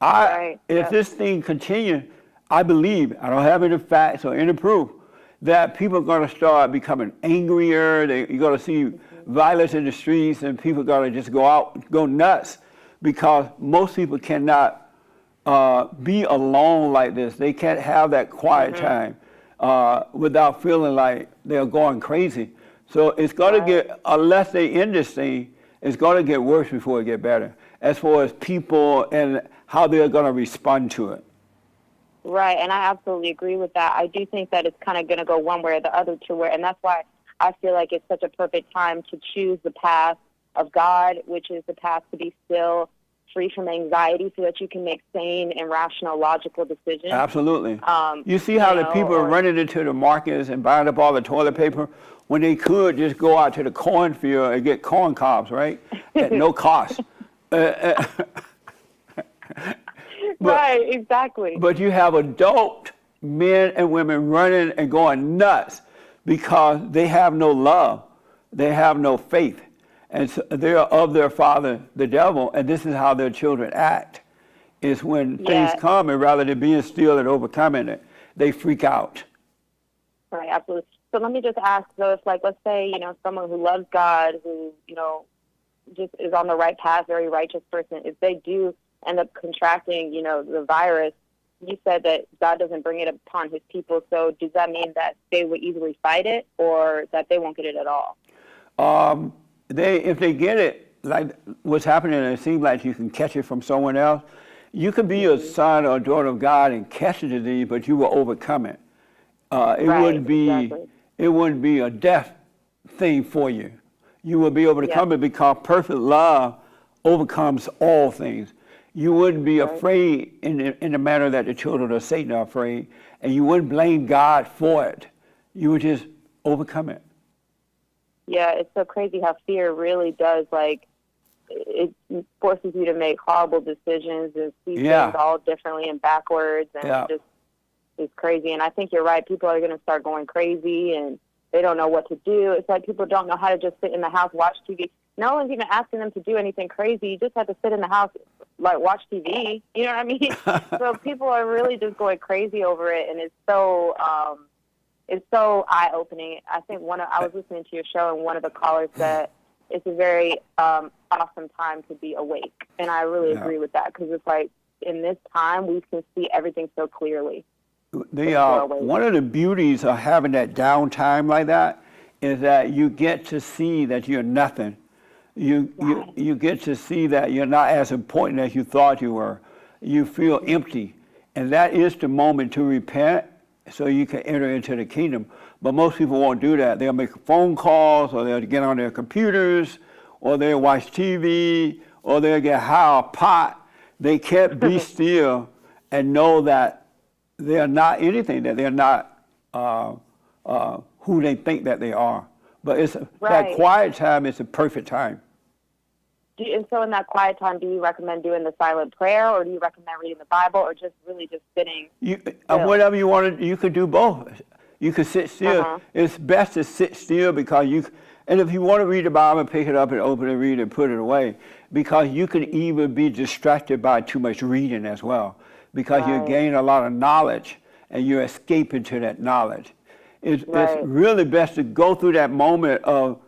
S1: If this thing continues, I believe, I don't have any facts or any proof, that people are going to start becoming angrier. You're going to see violence in the streets and people are going to just go nuts because most people cannot be alone like this. They can't have that quiet time without feeling like they're going crazy. So it's going to get, unless they end this thing, it's going to get worse before it get better as far as people and how they're going to respond to it.
S7: Right, and I absolutely agree with that. I do think that it's kind of going to go one way or the other to where, and that's why I feel like it's such a perfect time to choose the path of God, which is the path to be still, free from anxiety, so that you can make sane and rational, logical decisions.
S1: Absolutely. You see how the people are running into the markets and buying up all the toilet paper when they could just go out to the cornfield and get corn cobs, right? At no cost.
S7: Right, exactly.
S1: But you have adult men and women running and going nuts because they have no love. They have no faith. And so they are of their father, the devil, and this is how their children act, is when things come, and rather than being still and overcoming it, they freak out.
S7: Right, absolutely. So let me just ask, so if, like, let's say, someone who loves God, who, just is on the right path, very righteous person, if they do end up contracting, the virus, you said that God doesn't bring it upon his people. So does that mean that they would easily fight it or that they won't get it at all?
S1: If they get it, like what's happening, it seems like you can catch it from someone else. You could be a son or a daughter of God and catch the disease, but you will overcome it. It wouldn't be a death thing for you. You will be able to come it because perfect love overcomes all things. You wouldn't be afraid in the manner that the children of Satan are afraid, and you wouldn't blame God for it. You would just overcome it.
S7: Yeah, it's so crazy how fear really does, it forces you to make horrible decisions and see things all differently and backwards, and it just is crazy. And I think you're right. People are going to start going crazy, and they don't know what to do. It's like people don't know how to just sit in the house, watch TV. No one's even asking them to do anything crazy. You just have to sit in the house, watch TV. You know what I mean? So people are really just going crazy over it, and it's so eye-opening. I think I was listening to your show, and one of the callers said it's a very awesome time to be awake, and I really agree with that because it's like in this time we can see everything so clearly.
S1: One of the beauties of having that downtime like that is that you get to see that you're nothing. You get to see that you're not as important as you thought you were. You feel empty, and that is the moment to repent so you can enter into the kingdom. But most people won't do that. They'll make phone calls, or they'll get on their computers, or they'll watch TV, or they'll get high or pot. They can't be still and know that they're not anything, that they're not who they think that they are. But that quiet time is the perfect time.
S7: And so in that quiet time, do you recommend doing the silent prayer, or do you recommend reading the Bible, or just really just sitting still?
S1: Whatever you want to, you could do both. You could sit still. It's best to sit still because and if you want to read the Bible, pick it up and open it, read it, and put it away, because you can even be distracted by too much reading as well, because you gain a lot of knowledge and you're escaping to that knowledge. It's really best to go through that moment of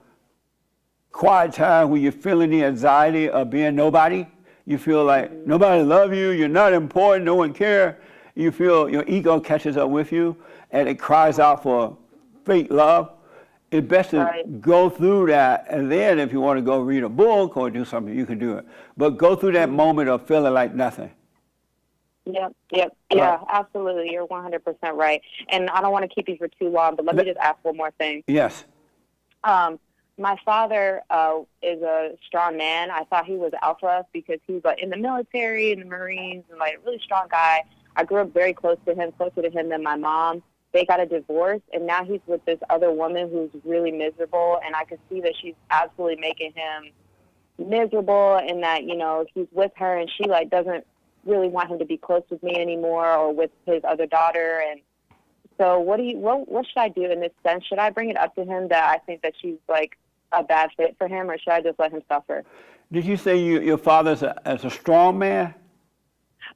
S1: quiet time where you're feeling the anxiety of being nobody. You feel like nobody loves you, you're not important, no one cares. You feel your ego catches up with you and it cries out for fake love. It's best to go through that, and then if you want to go read a book or do something, you can do it. But go through that moment of feeling like nothing.
S7: Yep. Yeah, absolutely. You're 100% right. And I don't want to keep you for too long, but let me just ask one more thing.
S1: Yes.
S7: my father is a strong man. I thought he was alpha because he was like in the military, in the Marines, and like a really strong guy. I grew up very close to him, closer to him than my mom. They got a divorce, and now he's with this other woman who's really miserable, and I can see that she's absolutely making him miserable, and that, you know, he's with her, and she, like, doesn't really want him to be close with me anymore or with his other daughter. And so what should I do in this sense? Should I bring it up to him that I think that she's, like, a bad fit for him, or should I just let him suffer?
S1: Did you say your father's as a strong man?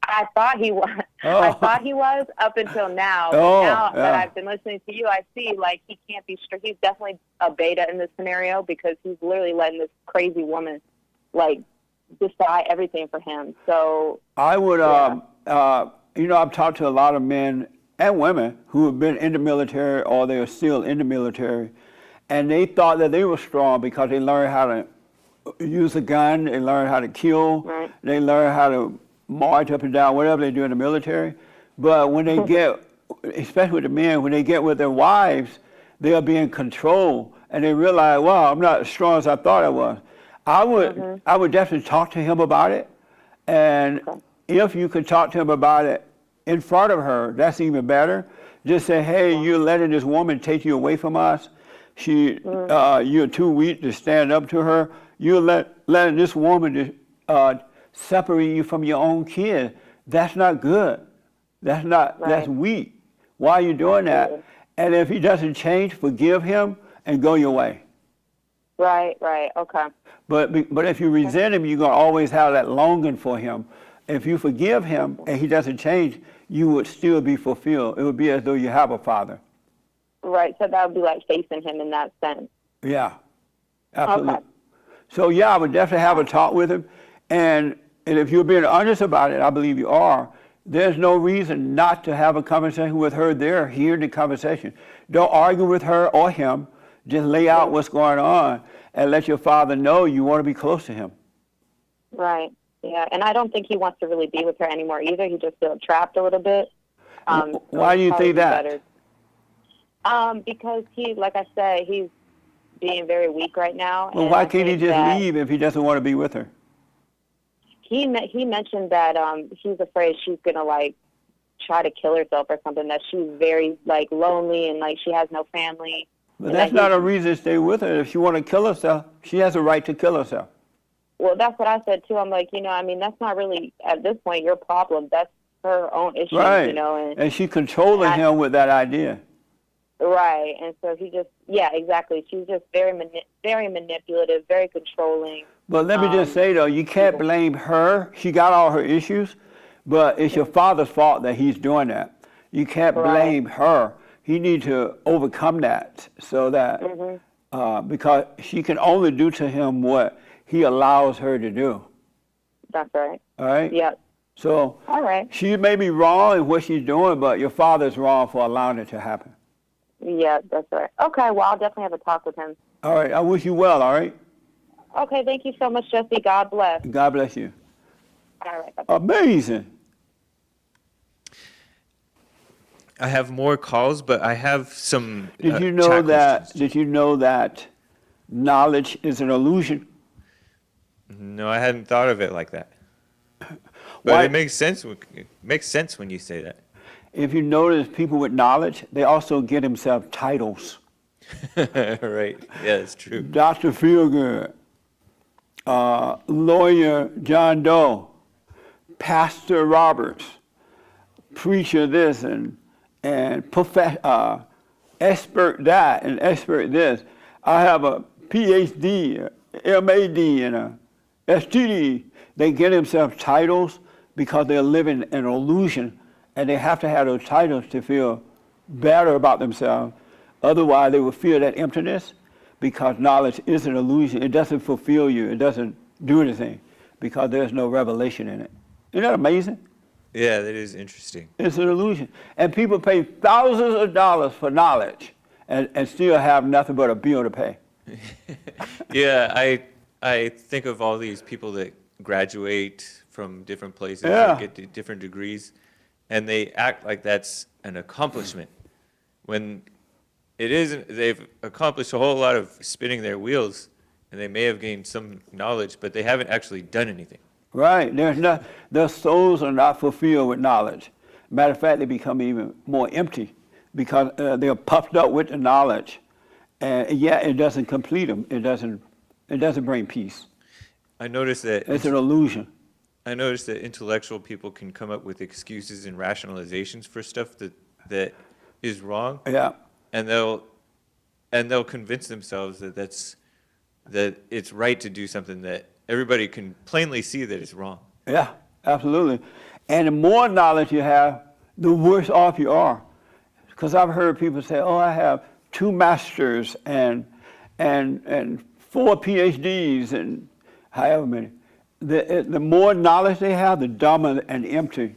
S7: I thought he was.
S1: Oh.
S7: I thought he was up until now. But
S1: Oh,
S7: now that
S1: yeah.
S7: I've been listening to you, I see like he can't be strict. He's definitely a beta in this scenario because he's literally letting this crazy woman like decide everything for him. So
S1: I would,
S7: yeah.
S1: you know, I've talked to a lot of men and women who have been in the military or they are still in the military, and they thought that they were strong because they learned how to use a gun, they learned how to kill,
S7: Right.
S1: they learned how to march up and down, whatever they do in the military. But when they get, especially with the men, when they get with their wives, they'll be in control, and they realize, wow, I'm not as strong as I thought I was. I would definitely talk to him about it, and if you could talk to him about it in front of her, that's even better. Just say, hey, you're letting this woman take you away from us. You're too weak to stand up to her. You're letting this woman separate you from your own kid. That's not good. That's weak. Why are you doing that? And if he doesn't change, forgive him and go your way.
S7: Right. Okay.
S1: But if you resent him, you're going to always have that longing for him. If you forgive him and he doesn't change, you would still be fulfilled. It would be as though you have a father.
S7: Right. So that would be like facing him in that sense.
S1: Yeah, absolutely.
S7: Okay.
S1: So yeah, I would definitely have a talk with him. And if you're being honest about it, I believe you are, there's no reason not to have a conversation with her there, hearing the conversation. Don't argue with her or him. Just lay out what's going on and let your father know you want to be close to him.
S7: Right. Yeah. And I don't think he wants to really be with her anymore either. He just feels trapped a little bit.
S1: Why do you think that?
S7: Because he, like I said, he's being very weak right now.
S1: Well,
S7: and
S1: why
S7: I
S1: can't he
S7: think
S1: just
S7: that
S1: leave if he doesn't want to be with her?
S7: He mentioned that he's afraid she's gonna like try to kill herself or something. That she's very like lonely and like she has no family.
S1: But that's not a reason to stay with her. If she want to kill herself, she has a right to kill herself.
S7: Well, that's what I said too. I'm like, I mean, that's not really at this point your problem. That's her own issue,
S1: Right.
S7: And
S1: she's controlling him with that idea.
S7: right, and so he just, yeah, exactly. She's just very manipulative, very controlling.
S1: But let me just say though, you can't blame her. She got all her issues, but it's your father's fault that he's doing that. You can't blame her. He needs to overcome that so that, because she can only do to him what he allows her to do.
S7: That's right.
S1: All right?
S7: Yep.
S1: So
S7: All right.
S1: she may be wrong in what she's doing, but your father's wrong for allowing it to happen.
S7: Yeah, that's right. Okay, well, I'll definitely have a talk with him.
S1: All right, I wish you well, all right?
S7: Okay, thank you so much, Jesse. God bless.
S1: God bless you.
S7: All right. Bye-bye.
S1: Amazing.
S4: I have more calls, but I have some.
S1: Did you know that knowledge is an illusion?
S4: No, I hadn't thought of it like that. But
S1: Why-
S4: it makes sense. It makes sense when you say that.
S1: If you notice, people with knowledge, they also get themselves titles.
S4: Right. Yeah, it's true.
S1: Dr. Feelgood, lawyer John Doe, Pastor Roberts, preacher this and expert that and expert this. I have a PhD, a MAD, and a STD. They get themselves titles because they're living an illusion, and they have to have those titles to feel better about themselves. Otherwise, they will feel that emptiness because knowledge is an illusion. It doesn't fulfill you. It doesn't do anything because there's no revelation in it. Isn't that amazing?
S4: Yeah, that is interesting.
S1: It's an illusion. And people pay thousands of dollars for knowledge and still have nothing but a bill to pay.
S4: Yeah, I think of all these people that graduate from different places
S1: Yeah.
S4: and get different degrees, and they act like that's an accomplishment when it isn't, they've accomplished a whole lot of spinning their wheels, and they may have gained some knowledge, but they haven't actually done anything.
S1: Right. Their souls are not fulfilled with knowledge. Matter of fact, they become even more empty because they're puffed up with the knowledge. And yet it doesn't complete them. It doesn't bring peace.
S4: I noticed that
S1: It's an illusion.
S4: I noticed that intellectual people can come up with excuses and rationalizations for stuff that is wrong,
S1: Yeah.
S4: and they'll convince themselves that it's right to do something that everybody can plainly see that it's wrong.
S1: Yeah, absolutely. And the more knowledge you have, the worse off you are. Because I've heard people say, "Oh, I have 2 masters and 4 PhDs and however many." The more knowledge they have, the dumber and empty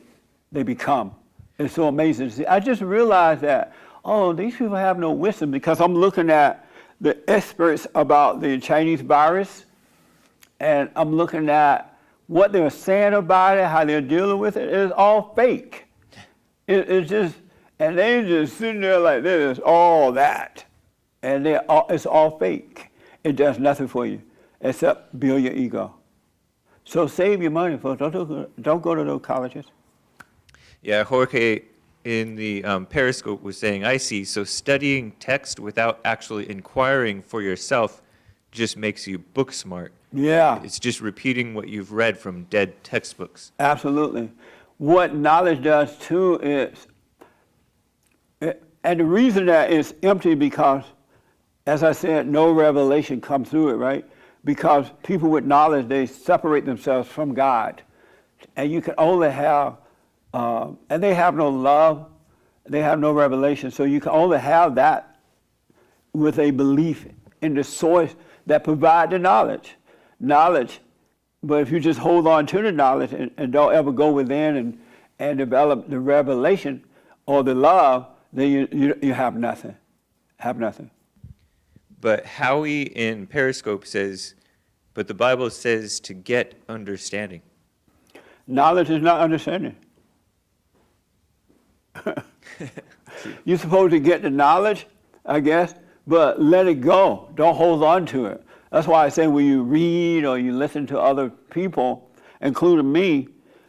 S1: they become. It's so amazing to see. I just realized that, oh, these people have no wisdom, because I'm looking at the experts about the Chinese virus, and I'm looking at what they're saying about it, how they're dealing with it. It's all fake. It's just, and they're just sitting there like this, all that. And it's all fake. It does nothing for you except build your ego. So save your money, folks. Don't go to those colleges.
S4: Yeah, Jorge in the Periscope was saying, I see, so studying text without actually inquiring for yourself just makes you book smart.
S1: Yeah.
S4: It's just repeating what you've read from dead textbooks.
S1: Absolutely. What knowledge does too is, and the reason that it's empty because, as I said, no revelation comes through it, right? Because people with knowledge, they separate themselves from God. And you can only have, and they have no love, they have no revelation, so you can only have that with a belief in the source that provides the knowledge. But if you just hold on to the knowledge and don't ever go within and develop the revelation or the love, then you have nothing.
S4: But Howie in Periscope says, but the Bible says to get understanding.
S1: Knowledge is not understanding. You're supposed to get the knowledge, I guess, but let it go. Don't hold on to it. That's why I say when you read or you listen to other people, including me,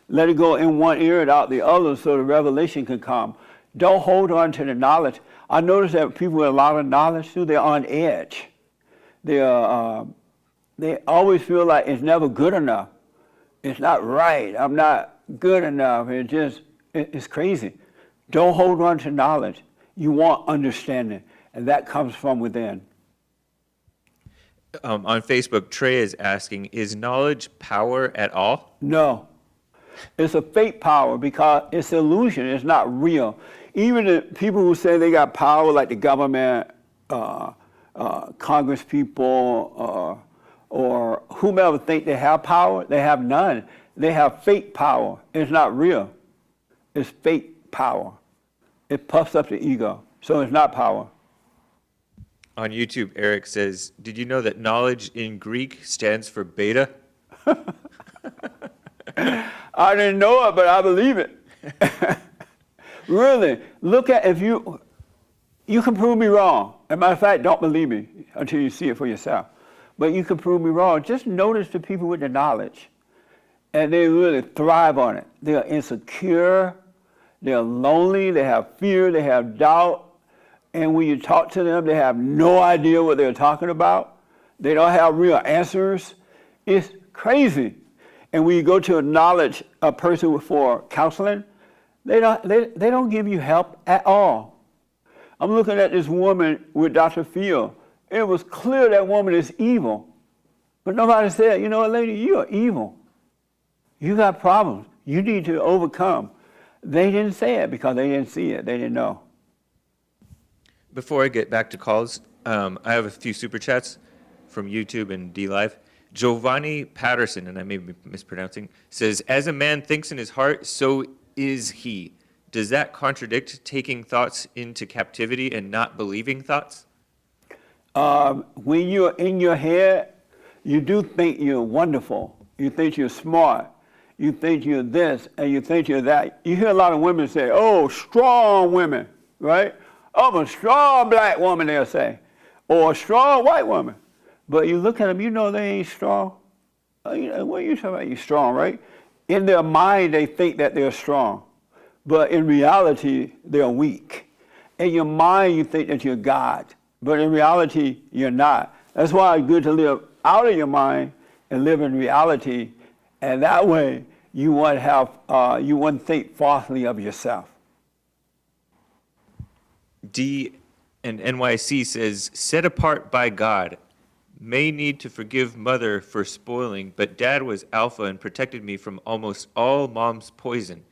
S1: let it go in one ear and out the other so the revelation can come. Don't hold on to the knowledge. I notice that people with a lot of knowledge too, they're on edge. They always feel like it's never good enough. It's not right. I'm not good enough. It's crazy. Don't hold on to knowledge. You want understanding, and that comes from within.
S4: On Facebook, Trey is asking, is knowledge power at all?
S1: No. It's a fake power because it's illusion. It's not real. Even the people who say they got power, like the government, Congress people, or whomever think they have power, they have none. They have fake power. It's not real. It's fake power. It puffs up the ego. So it's not power.
S4: On YouTube, Eric says, did you know that knowledge in Greek stands for beta?
S1: I didn't know it, but I believe it. Really, look at, if you can prove me wrong. As a matter of fact, don't believe me until you see it for yourself. But you can prove me wrong. Just notice the people with the knowledge. And they really thrive on it. They are insecure, they're lonely, they have fear, they have doubt. And when you talk to them, they have no idea what they're talking about. They don't have real answers. It's crazy. And when you go to a person for counseling, they don't give you help at all. I'm looking at this woman with Dr. Field. It was clear that woman is evil. But nobody said, you know what, lady, you are evil. You got problems. You need to overcome. They didn't say it because they didn't see it. They didn't know.
S4: Before I get back to calls, I have a few super chats from YouTube and DLive. Giovanni Patterson, and I may be mispronouncing, says, as a man thinks in his heart, so is he. Does that contradict taking thoughts into captivity and not believing thoughts?
S1: When you're in your head, you do think you're wonderful. You think you're smart. You think you're this and you think you're that. You hear a lot of women say, oh, strong women, right? I'm a strong black woman, they'll say, or a strong white woman. But you look at them, you know they ain't strong. What are you talking about? You're strong, right? In their mind, they think that they're strong. But in reality, they're weak. In your mind, you think that you're God. But in reality, you're not. That's why it's good to live out of your mind and live in reality. And that way, you wouldn't think falsely of yourself.
S4: D and NYC says, set apart by God. May need to forgive mother for spoiling, but dad was alpha and protected me from almost all mom's poison.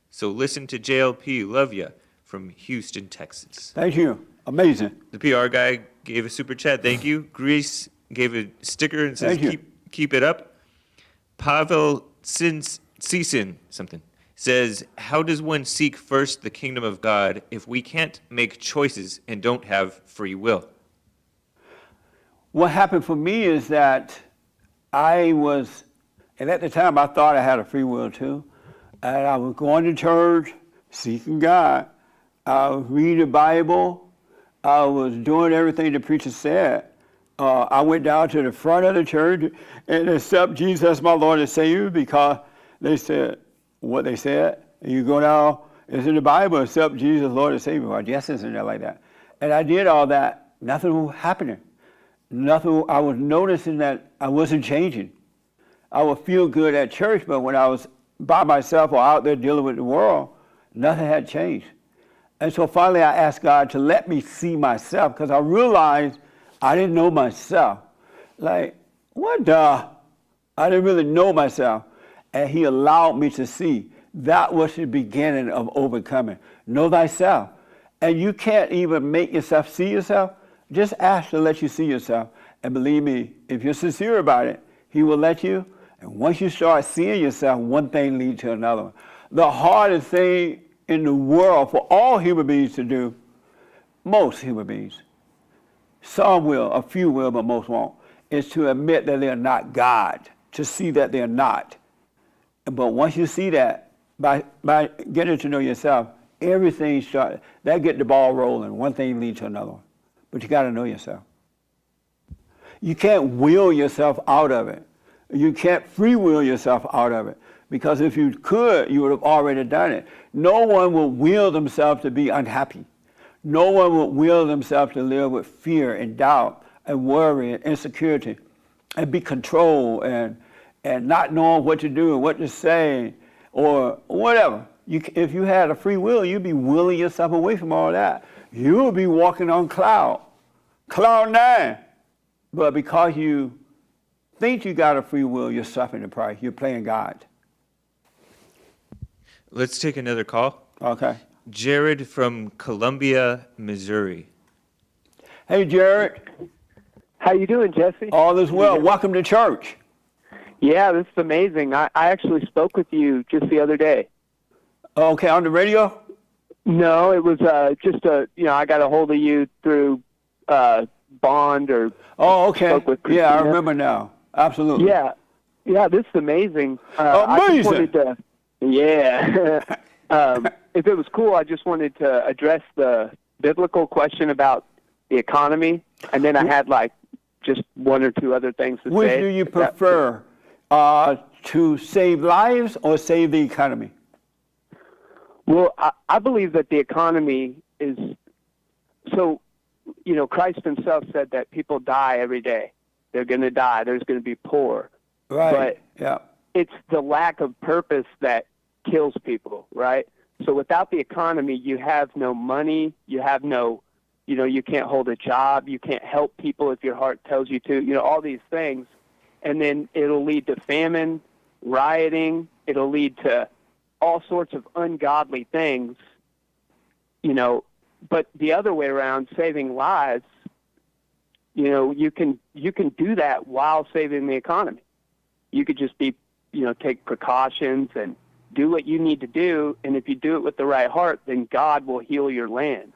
S4: So listen to JLP, love ya, from Houston, Texas.
S1: Thank you. Amazing.
S4: The PR guy gave a super chat, thank you. Greece gave a sticker and says,
S1: Thank you.
S4: keep it up. Pavel Cisin, something, says, how does one seek first the kingdom of God if we can't make choices and don't have free will?
S1: What happened for me is that and at the time I thought I had a free will too, and I was going to church, seeking God. I was reading the Bible. I was doing everything the preacher said. I went down to the front of the church and accept Jesus as my Lord and Savior because they said what they said. And you go down, it's in the Bible, accept Jesus, Lord and Savior. Or yes, isn't there like that? And I did all that. Nothing was happening. Nothing. I was noticing that I wasn't changing. I would feel good at church, but when I was by myself or out there dealing with the world, nothing had changed. And so finally I asked God to let me see myself because I realized I didn't know myself. Like, what the? I didn't really know myself. And he allowed me to see. That was the beginning of overcoming. Know thyself. And you can't even make yourself see yourself. Just ask to let you see yourself. And believe me, if you're sincere about it, he will let you. And once you start seeing yourself, one thing leads to another. The hardest thing in the world for all human beings to do, most human beings, some will, a few will, but most won't, is to admit that they're not God, to see that they're not. But once you see that, by getting to know yourself, everything starts, that get the ball rolling. One thing leads to another one. But you got to know yourself. You can't will yourself out of it. You can't free will yourself out of it. Because if you could, you would have already done it. No one will will themselves to be unhappy. No one will will themselves to live with fear and doubt and worry and insecurity and be controlled and not knowing what to do and what to say or whatever. If you had a free will, you'd be willing yourself away from all that. You would be walking on cloud 9. But because you think you got a free will, you're suffering the price. You're playing God.
S4: Let's take another call.
S1: Okay.
S4: Jared from Columbia, Missouri.
S1: Hey, Jared.
S8: How you doing, Jesse?
S1: All is well. Welcome to church.
S8: Yeah, this is amazing. I actually spoke with you just the other day.
S1: Okay, on the radio?
S8: No, it was just I got a hold of you through Bond or.
S1: Oh, okay.
S8: Spoke with
S1: Yeah, I
S8: Christina.
S1: remember now. Absolutely.
S8: Yeah, this is amazing.
S1: Amazing.
S8: I just wanted to, if it was cool, I just wanted to address the biblical question about the economy, and then I had just one or two other things to
S1: Which
S8: say.
S1: do you prefer, to save lives or save the economy?
S8: Well, I believe that the economy is so. Christ himself said that people die every day. They're going to die. There's going to be poor.
S1: Right. Yeah.
S8: It's the lack of purpose that kills people, right? So without the economy, you have no money. You have no, you can't hold a job. You can't help people if your heart tells you to. All these things, and then it'll lead to famine, rioting. It'll lead to all sorts of ungodly things. But the other way around, saving lives, you can do that while saving the economy. You could just be, take precautions and do what you need to do. And if you do it with the right heart, then God will heal your land.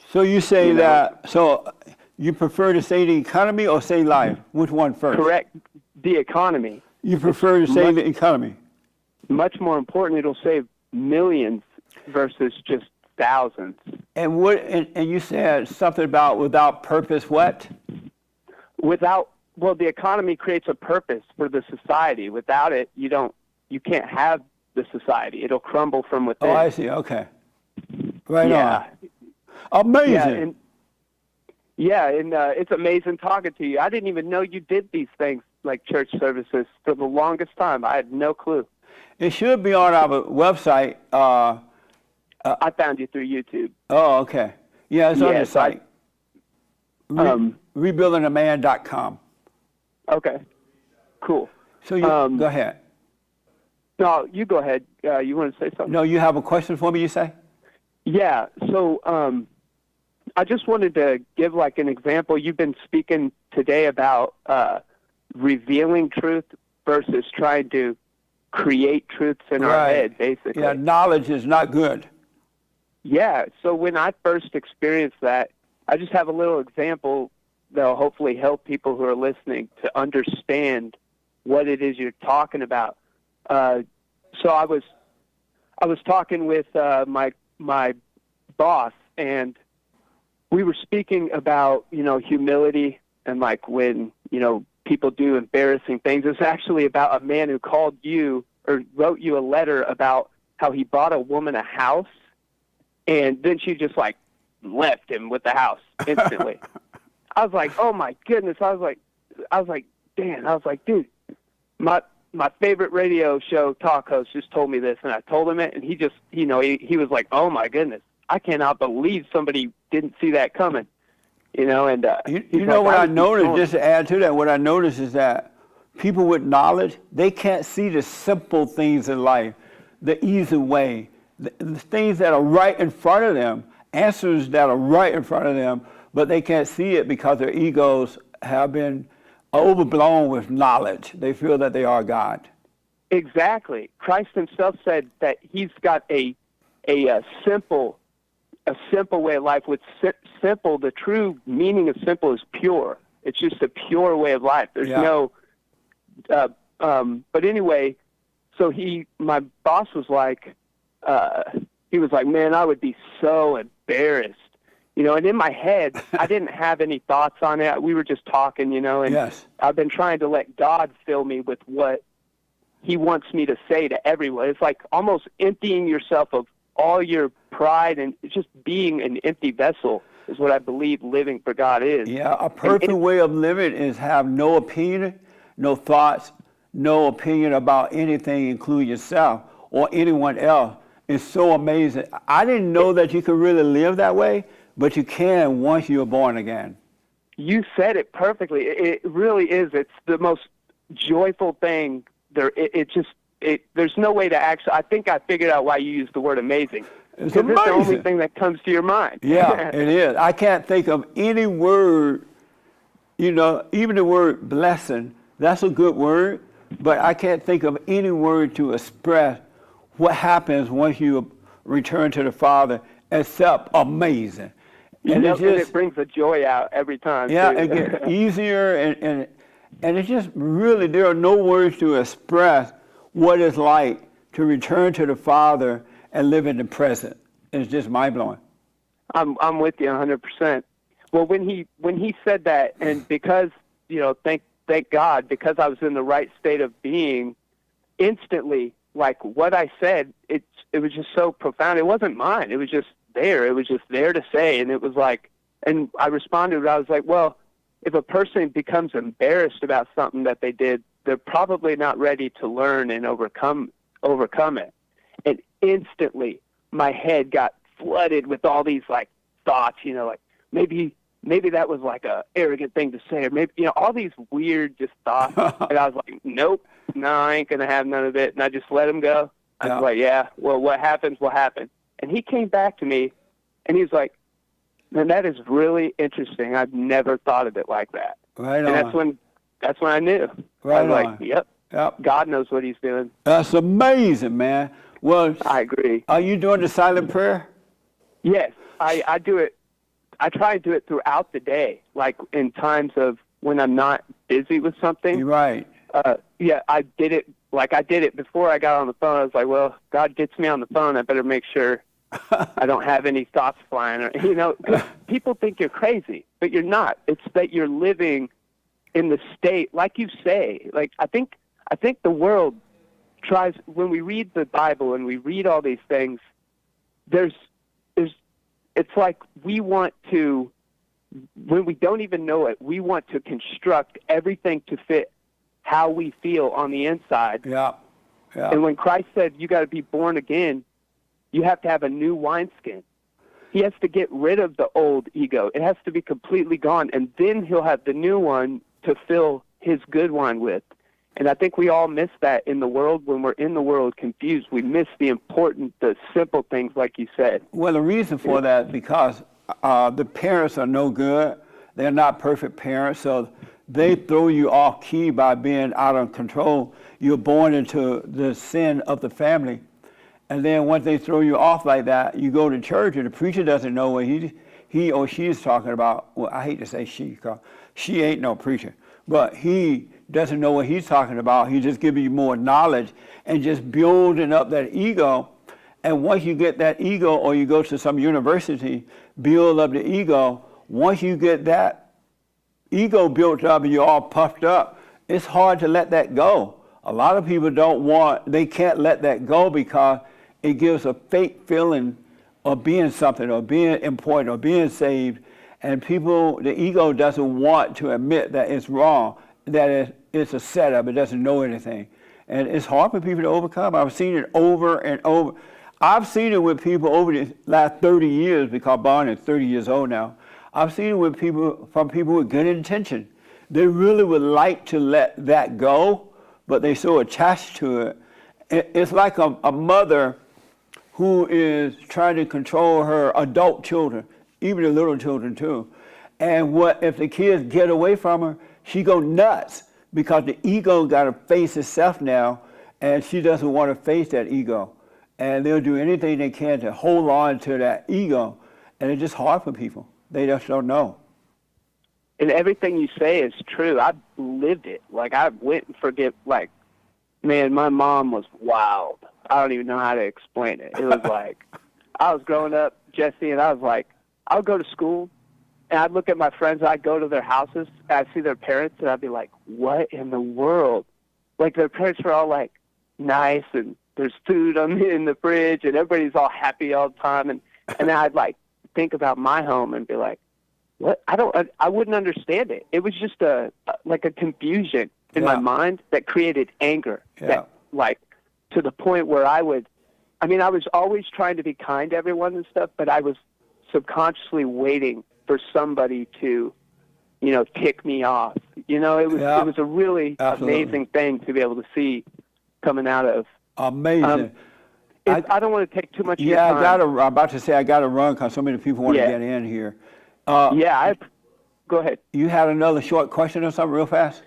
S1: So you say so you prefer to save the economy or save life? Which one first?
S8: Correct. The economy.
S1: You prefer to save the economy?
S8: Much more important, it'll save millions versus just thousands.
S1: And you said something about without purpose. What?
S8: The economy creates a purpose for the society. Without it, you can't have the society. It'll crumble from within.
S1: Oh, I see. Okay. Right
S8: Yeah.
S1: on. Amazing.
S8: And it's amazing talking to you. I didn't even know you did these things like church services for the longest time. I had no clue.
S1: It should be on our website.
S8: I found you through YouTube.
S1: Oh, okay. Yeah, it's on the
S8: Yes,
S1: site. Rebuildingaman.com.
S8: Okay. Cool.
S1: So you go ahead.
S8: No, you go ahead. You want to say something?
S1: No, you have a question for me, you say?
S8: Yeah. So I just wanted to give like an example. You've been speaking today about revealing truth versus trying to create truths in our head, basically.
S1: Yeah, knowledge is not good.
S8: Yeah. So when I first experienced that, I just have a little example that'll hopefully help people who are listening to understand what it is you're talking about. So I was talking with my boss, and we were speaking about humility and like when people do embarrassing things. It's actually about a man who called you or wrote you a letter about how he bought a woman a house, and then she just like left him with the house instantly. I was like, oh my goodness. I was like, Dan. I was like, dude, my favorite radio show talk host just told me this, and I told him it, and he just, he was like, oh my goodness, I cannot believe somebody didn't see that coming, and
S1: you know what I noticed, just to add to that, what I noticed is that people with knowledge, they can't see the simple things in life, the easy way, the things that are right in front of them, answers that are right in front of them, but they can't see it because their egos have been overblown with knowledge. They feel that they are God.
S8: Exactly. Christ himself said that he's got a simple way of life. With simple, the true meaning of simple is pure. It's just a pure way of life. There's no. But anyway, so my boss was like, man, I would be so embarrassed. And in my head, I didn't have any thoughts on it. We were just talking, and
S1: yes.
S8: I've been trying to let God fill me with what he wants me to say to everyone. It's like almost emptying yourself of all your pride and just being an empty vessel is what I believe living for God is.
S1: Yeah, a perfect way of living is have no opinion, no thoughts, no opinion about anything, including yourself or anyone else. It's so amazing. I didn't know that you could really live that way, but you can once you're born again.
S8: You said it perfectly. It really is. It's the most joyful thing there. There's no way to actually. I think I figured out why you used the word amazing.
S1: It's
S8: amazing. It's the only
S1: amazing.
S8: thing that comes to your mind.
S1: Yeah, it is. I can't think of any word, even the word blessing, that's a good word, but I can't think of any word to express what happens once you return to the Father except amazing. And
S8: it brings the joy out every time.
S1: Yeah,
S8: too.
S1: it gets easier, and it's just really, there are no words to express what it's like to return to the Father and live in the present. It's just mind-blowing.
S8: I'm with you 100%. Well, when he said that, and because, thank God, because I was in the right state of being, instantly, like what I said, it was just so profound. It wasn't mine. It was just there. It was just there to say. And it was like, and I responded, I was like, well, if a person becomes embarrassed about something that they did, they're probably not ready to learn and overcome it. And instantly my head got flooded with all these like thoughts, like maybe that was like a arrogant thing to say, or maybe, all these weird just thoughts. And I was like, nope, no, I ain't going to have none of it. And I just let him go. I was like, yeah, well, what happens will happen. And he came back to me and he's like, man, that is really interesting. I've never thought of it like that.
S1: Right on.
S8: And that's when I knew.
S1: Right
S8: I was
S1: on.
S8: like, yep, God knows what he's doing.
S1: That's amazing, man. Well,
S8: I agree.
S1: Are you doing the silent prayer?
S8: Yes, I do it. I try to do it throughout the day, like in times of when I'm not busy with something.
S1: You're right.
S8: Yeah, I did it before I got on the phone. I was like, well, God gets me on the phone. I better make sure I don't have any thoughts flying. Or, you know, 'cause people think you're crazy, but you're not. It's that you're living in the state, like you say. Like I think the world tries, when we read the Bible and we read all these things, it's like we want to, when we don't even know it, we want to construct everything to fit how we feel on the inside.
S1: Yeah. Yeah.
S8: And when Christ said you got to be born again, you have to have a new wineskin. He has to get rid of the old ego. It has to be completely gone, and then he'll have the new one to fill his good wine with. And I think we all miss that in the world. When we're in the world confused, we miss the important, the simple things like you said.
S1: Well, the reason for that, because the parents are no good. They're not perfect parents, so they throw you off key by being out of control. You're born into the sin of the family. And then once they throw you off like that, you go to church and the preacher doesn't know what he or she is talking about. Well, I hate to say she, because she ain't no preacher. But he doesn't know what he's talking about. He's just giving you more knowledge and just building up that ego. And once you get that ego, or you go to some university, build up the ego, once you get that ego built up and you're all puffed up, it's hard to let that go. A lot of people they can't let that go because it gives a fake feeling of being something, or being important, or being saved. And the ego doesn't want to admit that it's wrong, that it's a setup, it doesn't know anything. And it's hard for people to overcome. I've seen it over and over. I've seen it with people over the last 30 years, because Barney is 30 years old now. I've seen it with people with good intention. They really would like to let that go, but they're so attached to it. It's like a mother who is trying to control her adult children, even the little children too. And what if the kids get away from her, she go nuts, because the ego got to face itself now, and she doesn't want to face that ego. And they'll do anything they can to hold on to that ego. And it's just hard for people. They just don't know.
S8: And everything you say is true. I've lived it. Like, I went and forget, like, man, my mom was wild. I don't even know how to explain it. It was like, I was growing up, Jesse, and I was like, I would go to school, and I'd look at my friends, I'd go to their houses, and I'd see their parents, and I'd be like, what in the world? Like, their parents were all, like, nice, and there's food in the fridge, and everybody's all happy all the time. And then I'd, like, think about my home and be like, what? I wouldn't understand it. It was just like a confusion in my mind that created anger.
S1: Yeah.
S8: That, like, to the point where I was always trying to be kind to everyone and stuff, but I was subconsciously waiting for somebody to, tick me off. It was a really amazing thing to be able to see coming out of.
S1: Amazing.
S8: I don't want to take too much of your time.
S1: I'm about to say I got to run because so many people want to get in here.
S8: Go ahead.
S1: You had another short question or something real fast?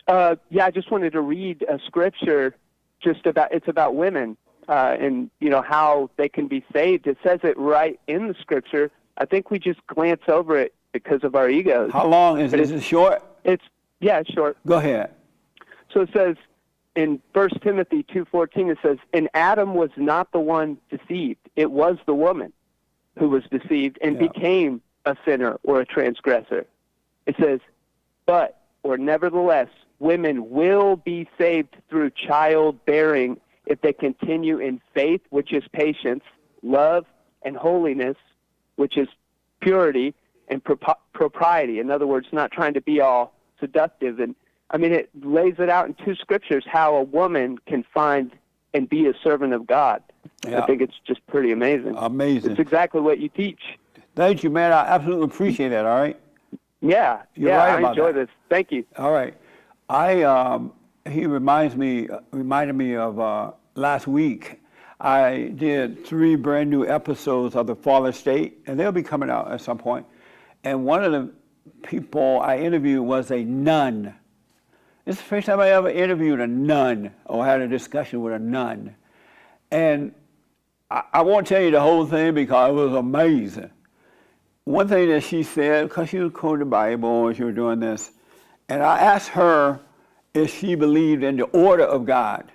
S8: I just wanted to read a scripture it's about women and, how they can be saved. It says it right in the scripture. I think we just glance over it because of our egos.
S1: How long is it? Is it short?
S8: It's short.
S1: Go ahead.
S8: So it says in 1 Timothy 2:14, it says, and Adam was not the one deceived. It was the woman who was deceived and became a sinner or a transgressor. It says, nevertheless, women will be saved through childbearing if they continue in faith, which is patience, love, and holiness, which is purity, and propriety. In other words, not trying to be all seductive. And it lays it out in two scriptures how a woman can find and be a servant of God.
S1: Yeah.
S8: I think it's just pretty amazing.
S1: Amazing.
S8: It's exactly what you teach.
S1: Thank you, man. I absolutely appreciate that, all right?
S8: Yeah,
S1: right
S8: I enjoy this. Thank you.
S1: All right. He reminded me of last week. I did 3 brand new episodes of The Fallen State, and they'll be coming out at some point. And one of the people I interviewed was a nun. This is the first time I ever interviewed a nun or had a discussion with a nun. And I won't tell you the whole thing because it was amazing. One thing that she said, because she was quoting the Bible and she was doing this, and I asked her if she believed in the order of God.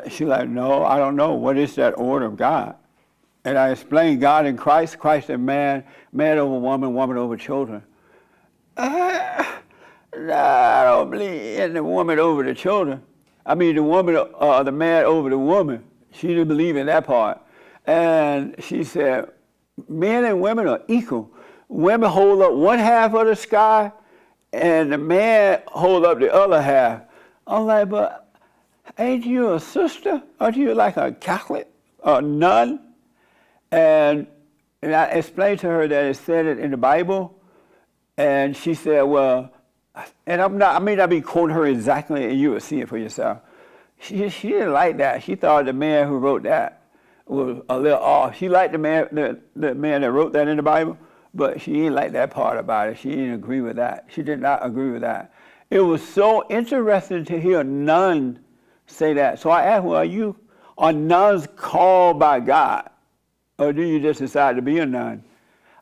S1: She's like, no, I don't know. What is that order of God? and I explained God in Christ, Christ and man, man over woman, woman over children. I don't believe in the woman over the children. I mean, the man over the woman. She didn't believe in that part. And she said, men and women are equal. Women hold up one half of the sky, and the man hold up the other half. I'm like, but ain't you a sister? Aren't you like a Catholic or nun? And I explained to her that it said it in the Bible, and she said, well, and I may not be quoting her exactly, and you will see it for yourself. She didn't like that. She thought the man who wrote that was a little off. She liked the man that wrote that in the Bible, but she didn't like that part about it. She didn't agree with that. She did not agree with that. It was so interesting to hear a nun say that. So I asked, well, are nuns called by God, or do you just decide to be a nun?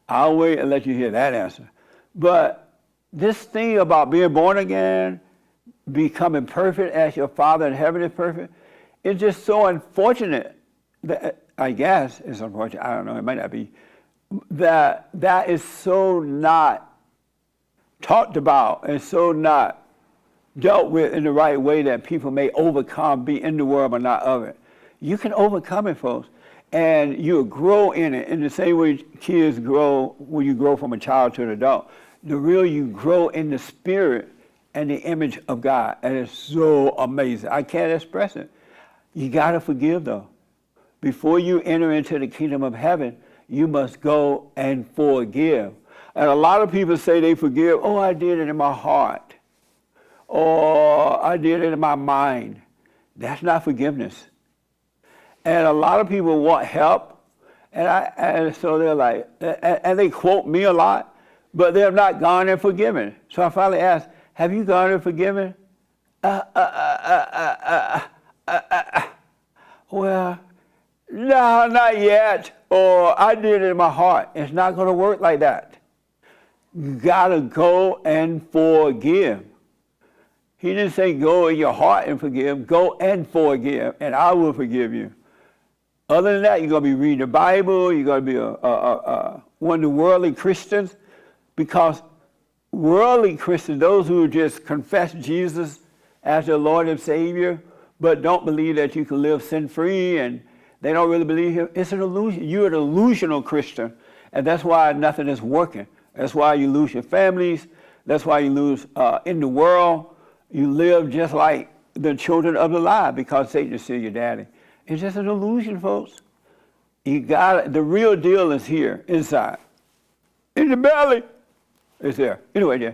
S1: I'll wait and let you hear that answer. But this thing about being born again, becoming perfect as your Father in heaven is perfect, it's just so unfortunate that, I guess it's unfortunate, I don't know, it might not be, that is so not talked about and so not dealt with in the right way that people may overcome, be in the world but not of it. You can overcome it, folks, and you'll grow in it in the same way kids grow when you grow from a child to an adult. The real you grow in the spirit and the image of God, and it's so amazing. I can't express it. You got to forgive, though. Before you enter into the kingdom of heaven, you must go and forgive. And a lot of people say they forgive, oh, I did it in my heart, or I did it in my mind. That's not forgiveness. And a lot of people want help, and so they're like, and they quote me a lot, but they have not gone and forgiven. So I finally asked, have you gone and forgiven? Well, no, not yet. Or I did it in my heart. It's not going to work like that. You got to go and forgive. He didn't say go in your heart and forgive. Go and forgive, and I will forgive you. Other than that, you're going to be reading the Bible. You're going to be one of the worldly Christians, because worldly Christians, those who just confess Jesus as their Lord and Savior, but don't believe that you can live sin-free, and they don't really believe Him, it's an illusion. You're an illusional Christian, and that's why nothing is working. That's why you lose your families. That's why you lose in the world. You live just like the children of the lie, because Satan is still your daddy. It's just an illusion, folks. The real deal is here, inside. In the belly. It's there. Anyway, yeah.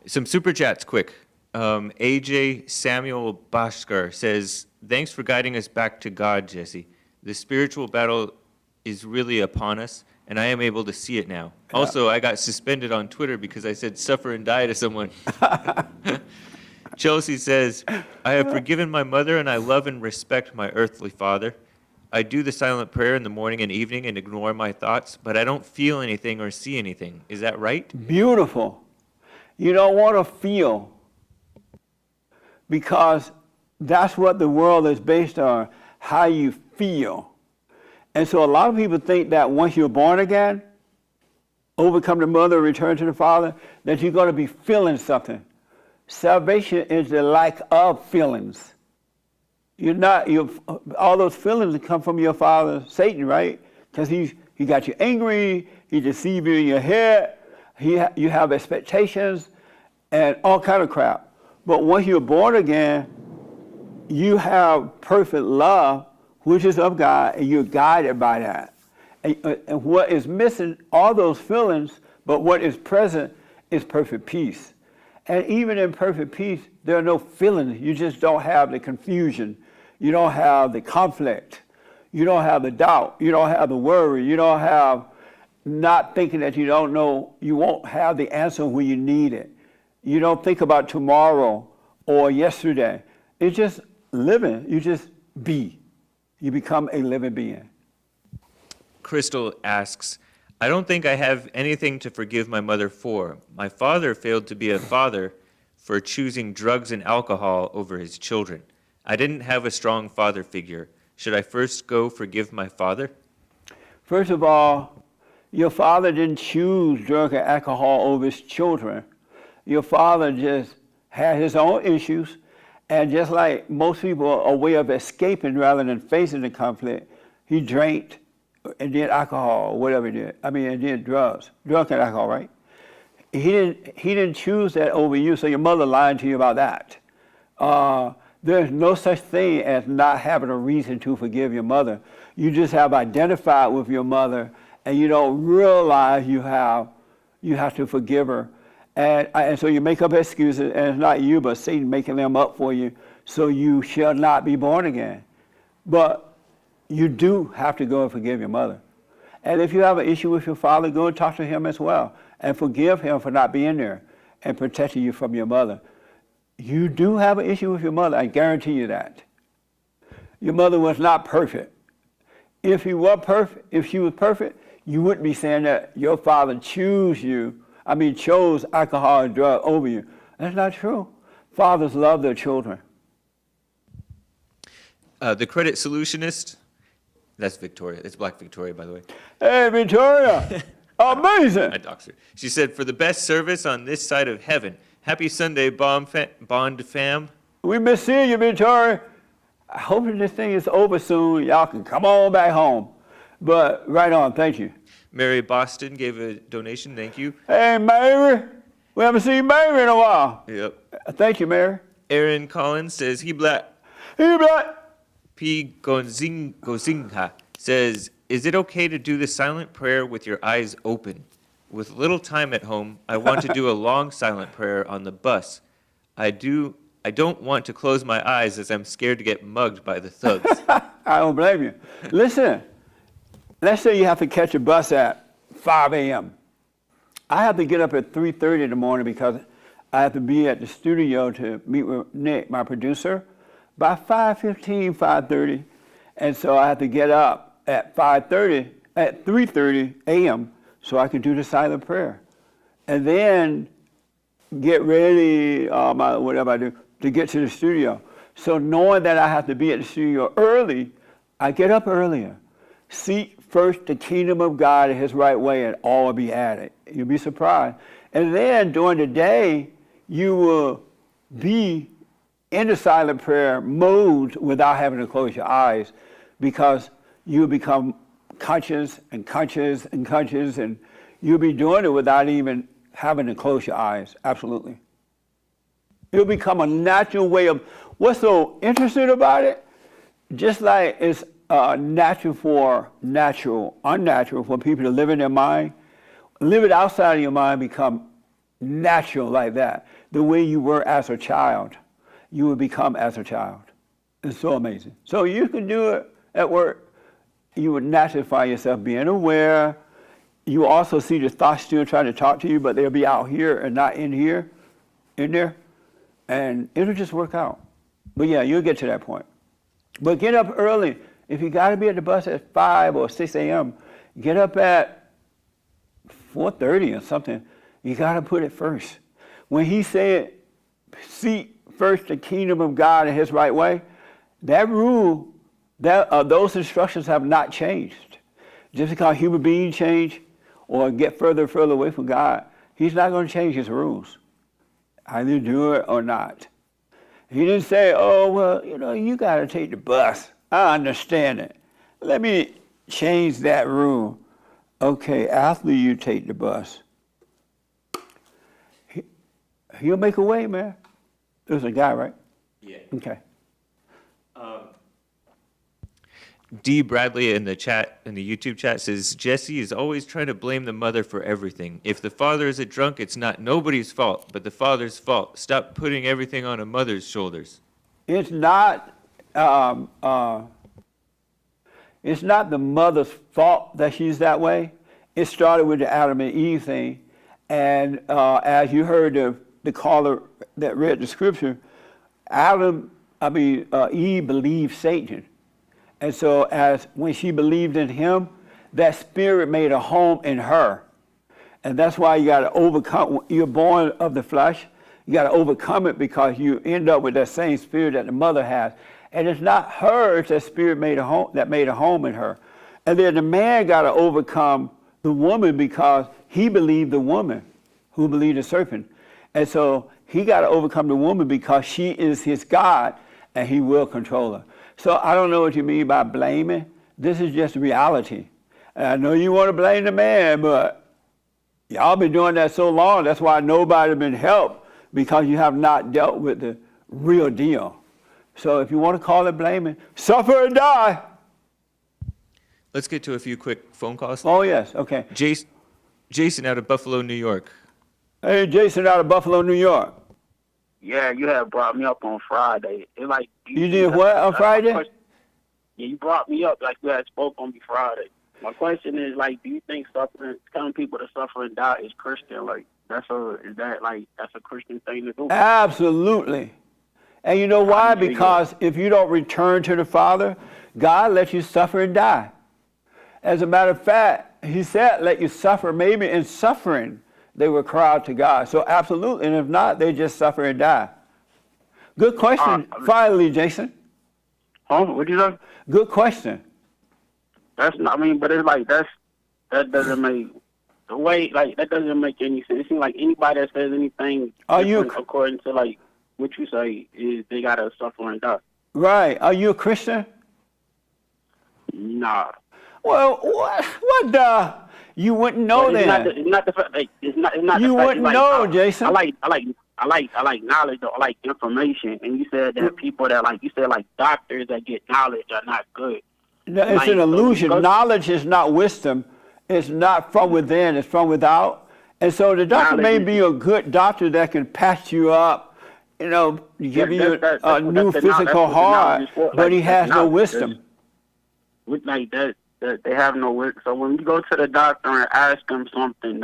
S4: Some super chats, quick. AJ Samuel Bhaskar says, thanks for guiding us back to God, Jesse. The spiritual battle is really upon us, and I am able to see it now. Yeah. Also, I got suspended on Twitter because I said suffer and die to someone. Chelsea says, I have forgiven my mother, and I love and respect my earthly father. I do the silent prayer in the morning and evening and ignore my thoughts, but I don't feel anything or see anything. Is that right?
S1: Beautiful. You don't want to feel, because that's what the world is based on, how you feel. And so a lot of people think that once you're born again, overcome the mother, return to the father, that you're going to be feeling something. Salvation is the lack of feelings. All those feelings come from your father, Satan, right? Because he got you angry, he deceived you in your head, you have expectations and all kind of crap. But once you're born again, you have perfect love, which is of God, and you're guided by that. And what is missing, all those feelings, but what is present is perfect peace. And even in perfect peace, there are no feelings. You just don't have the confusion. You don't have the conflict. You don't have the doubt. You don't have the worry. You don't have not thinking that you don't know. You won't have the answer when you need it. You don't think about tomorrow or yesterday. It's just living. You just be. You become a living being.
S4: Crystal asks, I don't think I have anything to forgive my mother for. My father failed to be a father for choosing drugs and alcohol over his children. I didn't have a strong father figure. Should I first go forgive my father?
S1: First of all, your father didn't choose drug and alcohol over his children. Your father just had his own issues, and just like most people are a way of escaping rather than facing the conflict, he drank and did alcohol, or whatever he did. And did drugs and alcohol, right? He didn't choose that over you, so your mother lied to you about that. There's no such thing as not having a reason to forgive your mother. You just have identified with your mother, and you don't realize you have to forgive her. And so you make up excuses, and it's not you, but Satan making them up for you, so you shall not be born again. But you do have to go and forgive your mother. And if you have an issue with your father, go and talk to him as well, and forgive him for not being there and protecting you from your mother. You do have an issue with your mother, I guarantee you that. Your mother was not perfect. If she was perfect, you wouldn't be saying that your father chose alcohol and drug over you. That's not true. Fathers love their children.
S4: The credit solutionist, that's Victoria. It's Black Victoria, by the way.
S1: Hey, Victoria. Amazing.
S4: I doxed her. She said, for the best service on this side of heaven. Happy Sunday, Bond fam.
S1: We miss seeing you, Victoria. I hope this thing is over soon. Y'all can come on back home. But right on, thank you.
S4: Mary Boston gave a donation. Thank you.
S1: Hey, Mary. We haven't seen Mary in a while.
S4: Yep.
S1: Thank you, Mary.
S4: Aaron Collins says, he black.
S1: Hey, black.
S4: P. Gozingha says, is it okay to do the silent prayer with your eyes open? With little time at home, I want to do a long silent prayer on the bus. I don't want to close my eyes as I'm scared to get mugged by the thugs.
S1: I don't blame you. Listen, let's say you have to catch a bus at 5 a.m. I have to get up at 3:30 in the morning because I have to be at the studio to meet with Nick, my producer, by 5:15, 5:30. And so I have to get up at 3:30 a.m. so I can do the silent prayer. And then get ready, whatever I do, to get to the studio. So knowing that I have to be at the studio early, I get up earlier. Seek first the kingdom of God and his right way, and all will be added. You'll be surprised. And then during the day, you will be in the silent prayer mode without having to close your eyes, because you become conscious, and you'll be doing it without even having to close your eyes. Absolutely. It'll become a natural way of, what's so interesting about it, just like it's unnatural for people to live in their mind, live it outside of your mind become natural like that. The way you were as a child, you will become as a child. It's so amazing. So you can do it at work. You would naturally find yourself being aware. You also see the thoughts still trying to talk to you, but they'll be out here and not in there. And it'll just work out. But yeah, you'll get to that point. But get up early. If you got to be at the bus at 5 or 6 a.m., get up at 4:30 or something. You got to put it first. When he said, seek first the kingdom of God in his right way, that rule, those instructions have not changed. Just because human beings change or get further and further away from God, he's not going to change his rules. Either do it or not. He didn't say, oh, well, you got to take the bus. I understand it. Let me change that rule. Okay, after you take the bus, he'll make a way, man. There's a guy, right?
S4: Yeah.
S1: Okay.
S4: D. Bradley in the YouTube chat says, Jesse is always trying to blame the mother for everything. If the father is a drunk, it's not nobody's fault, but the father's fault. Stop putting everything on a mother's shoulders.
S1: It's not the mother's fault that she's that way. It started with the Adam and Eve thing. And as you heard the caller that read the scripture, Eve believed Satan. And so when she believed in him, that spirit made a home in her. And that's why you got to overcome, you're born of the flesh, you got to overcome it, because you end up with that same spirit that the mother has. And it's not her, it's that spirit that made a home in her. And then the man got to overcome the woman because he believed the woman who believed the serpent. And so he got to overcome the woman because she is his God and he will control her. So I don't know what you mean by blaming. This is just reality. And I know you want to blame the man, but y'all been doing that so long. That's why nobody been helped, because you have not dealt with the real deal. So if you want to call it blaming, suffer and die.
S4: Let's get to a few quick phone calls.
S1: Oh, yes. Okay.
S4: Jason out of Buffalo, New York.
S1: Hey, Jason out of Buffalo, New York.
S9: Yeah, you had brought me up on Friday. It like
S1: You did what on Friday?
S9: Yeah, you brought me up like you had spoke on me Friday. My question is like, do you think telling people to suffer and die is Christian? Like that's a Christian thing to do?
S1: Absolutely. And you know why? Because if you don't return to the Father, God lets you suffer and die. As a matter of fact, he said, let you suffer. Maybe in suffering, they will cry out to God. So absolutely. And if not, they just suffer and die. Good question. Finally, Jason.
S9: Huh? What'd you say?
S1: Good question.
S9: That's not, I mean, but it's like, that doesn't make, the way, like, that doesn't make any sense. It seems like anybody that says anything according to, like, what you say is they got to suffer and die.
S1: Right. Are you a Christian?
S9: Nah.
S1: Well, what the? You wouldn't know that.
S9: It's not the fact. It's not.
S1: You wouldn't know, Jason.
S9: I like knowledge or I like information. And you said that people that like you said like doctors that get knowledge are not good.
S1: No, it's an illusion. Knowledge is not wisdom. It's not from within. It's from without. And so the doctor may be a good doctor that can patch you up, give you a new physical heart, but he has no wisdom.
S9: With like that. They have no wisdom. So when you go to the doctor and ask him something, he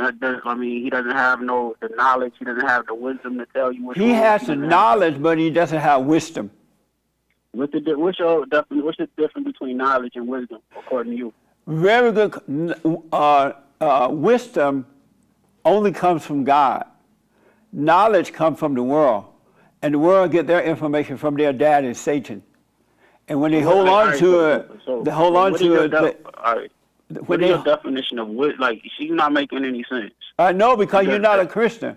S9: doesn't have the knowledge. He doesn't have the wisdom to tell you what's wrong.
S1: He has the knowledge, but he doesn't have wisdom.
S9: What's the difference between knowledge and wisdom, according to you?
S1: Very good. Wisdom only comes from God. Knowledge comes from the world, and the world get their information from their daddy, Satan. And when they hold on to it, they hold on to it.
S9: What is your definition of wisdom? Like, she's not making any sense.
S1: I know, because you're not a Christian.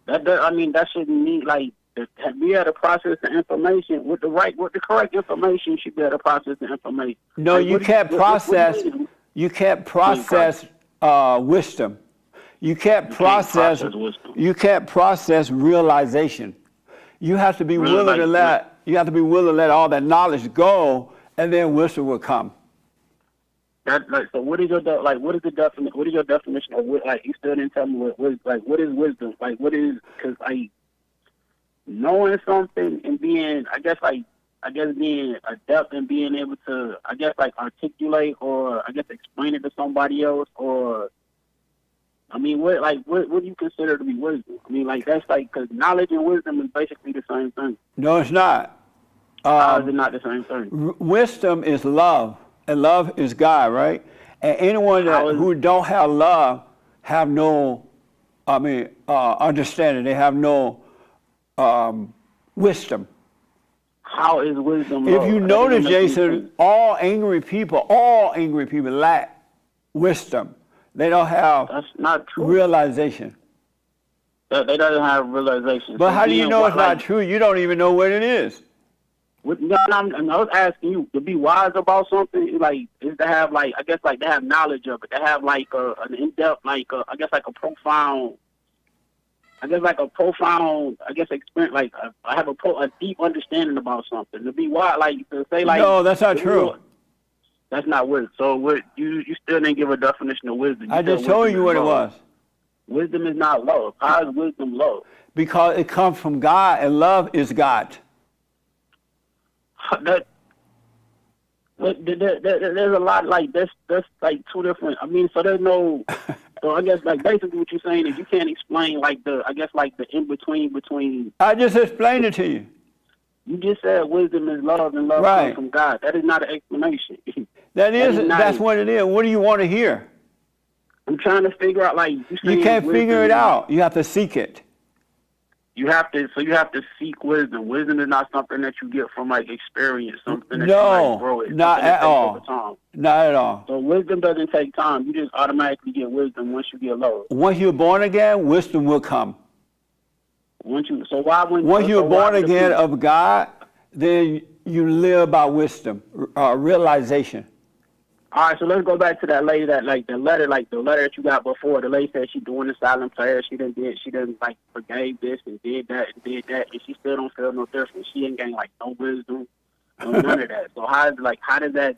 S9: That shouldn't mean like be able to process the information with the correct information. Should be able to process the information.
S1: No, you can't process. You can't process wisdom. You can't process. You can't process realization. You have to be willing to let. You have to be willing to let all that knowledge go, and then wisdom will come.
S9: So what is your what is your definition of like? You still didn't tell me what is wisdom? Like what is, because knowing something and being being adept and being able to articulate or explain it to somebody else, or what do you consider to be wisdom? That's because knowledge and wisdom is basically the same thing.
S1: No, it's not.
S9: How is it not the same thing?
S1: Wisdom is love, and love is God, right? And anyone who don't have love have no, understanding. They have no wisdom.
S9: How is wisdom
S1: If
S9: love?
S1: you notice, Jason, all angry people lack wisdom. They don't have realization.
S9: They don't have realization.
S1: But how do you know it's not true? You don't even know what it is.
S9: I was asking you to be wise about something. Is to have to have knowledge of it. To have an in-depth, a profound. Experience. I have a deep understanding about something. To be wise, to say
S1: No, that's not true.
S9: That's not wisdom. So what you still didn't give a definition of wisdom.
S1: I just told you what it was.
S9: Wisdom is not love. How is wisdom love?
S1: Because it comes from God, and love is God.
S9: There's a lot that's two different. So there's no. So I guess basically what you're saying is you can't explain the in between.
S1: I just explained it to you.
S9: You just said wisdom is love and love comes from God. That is not an explanation.
S1: That's what it is. What do you want to hear?
S9: I'm trying to figure out
S1: you can't figure it out. You have to seek it.
S9: you have to seek wisdom. Wisdom is not something that you get from like experience, something that you
S1: No,
S9: like grow it.
S1: not
S9: something that
S1: at
S9: takes
S1: all.
S9: over time.
S1: Not at all.
S9: So wisdom doesn't take time. You just automatically get wisdom once you get low.
S1: Once you're born again, wisdom will come.
S9: Once you're
S1: born again of God, then you live by wisdom, realization.
S9: All right, so let's go back to that lady that the letter that you got before. The lady said she doing the silent prayer. She didn't like forgave this and did that, and she still don't feel no different. She ain't gained like no wisdom, no none of that. So how does this?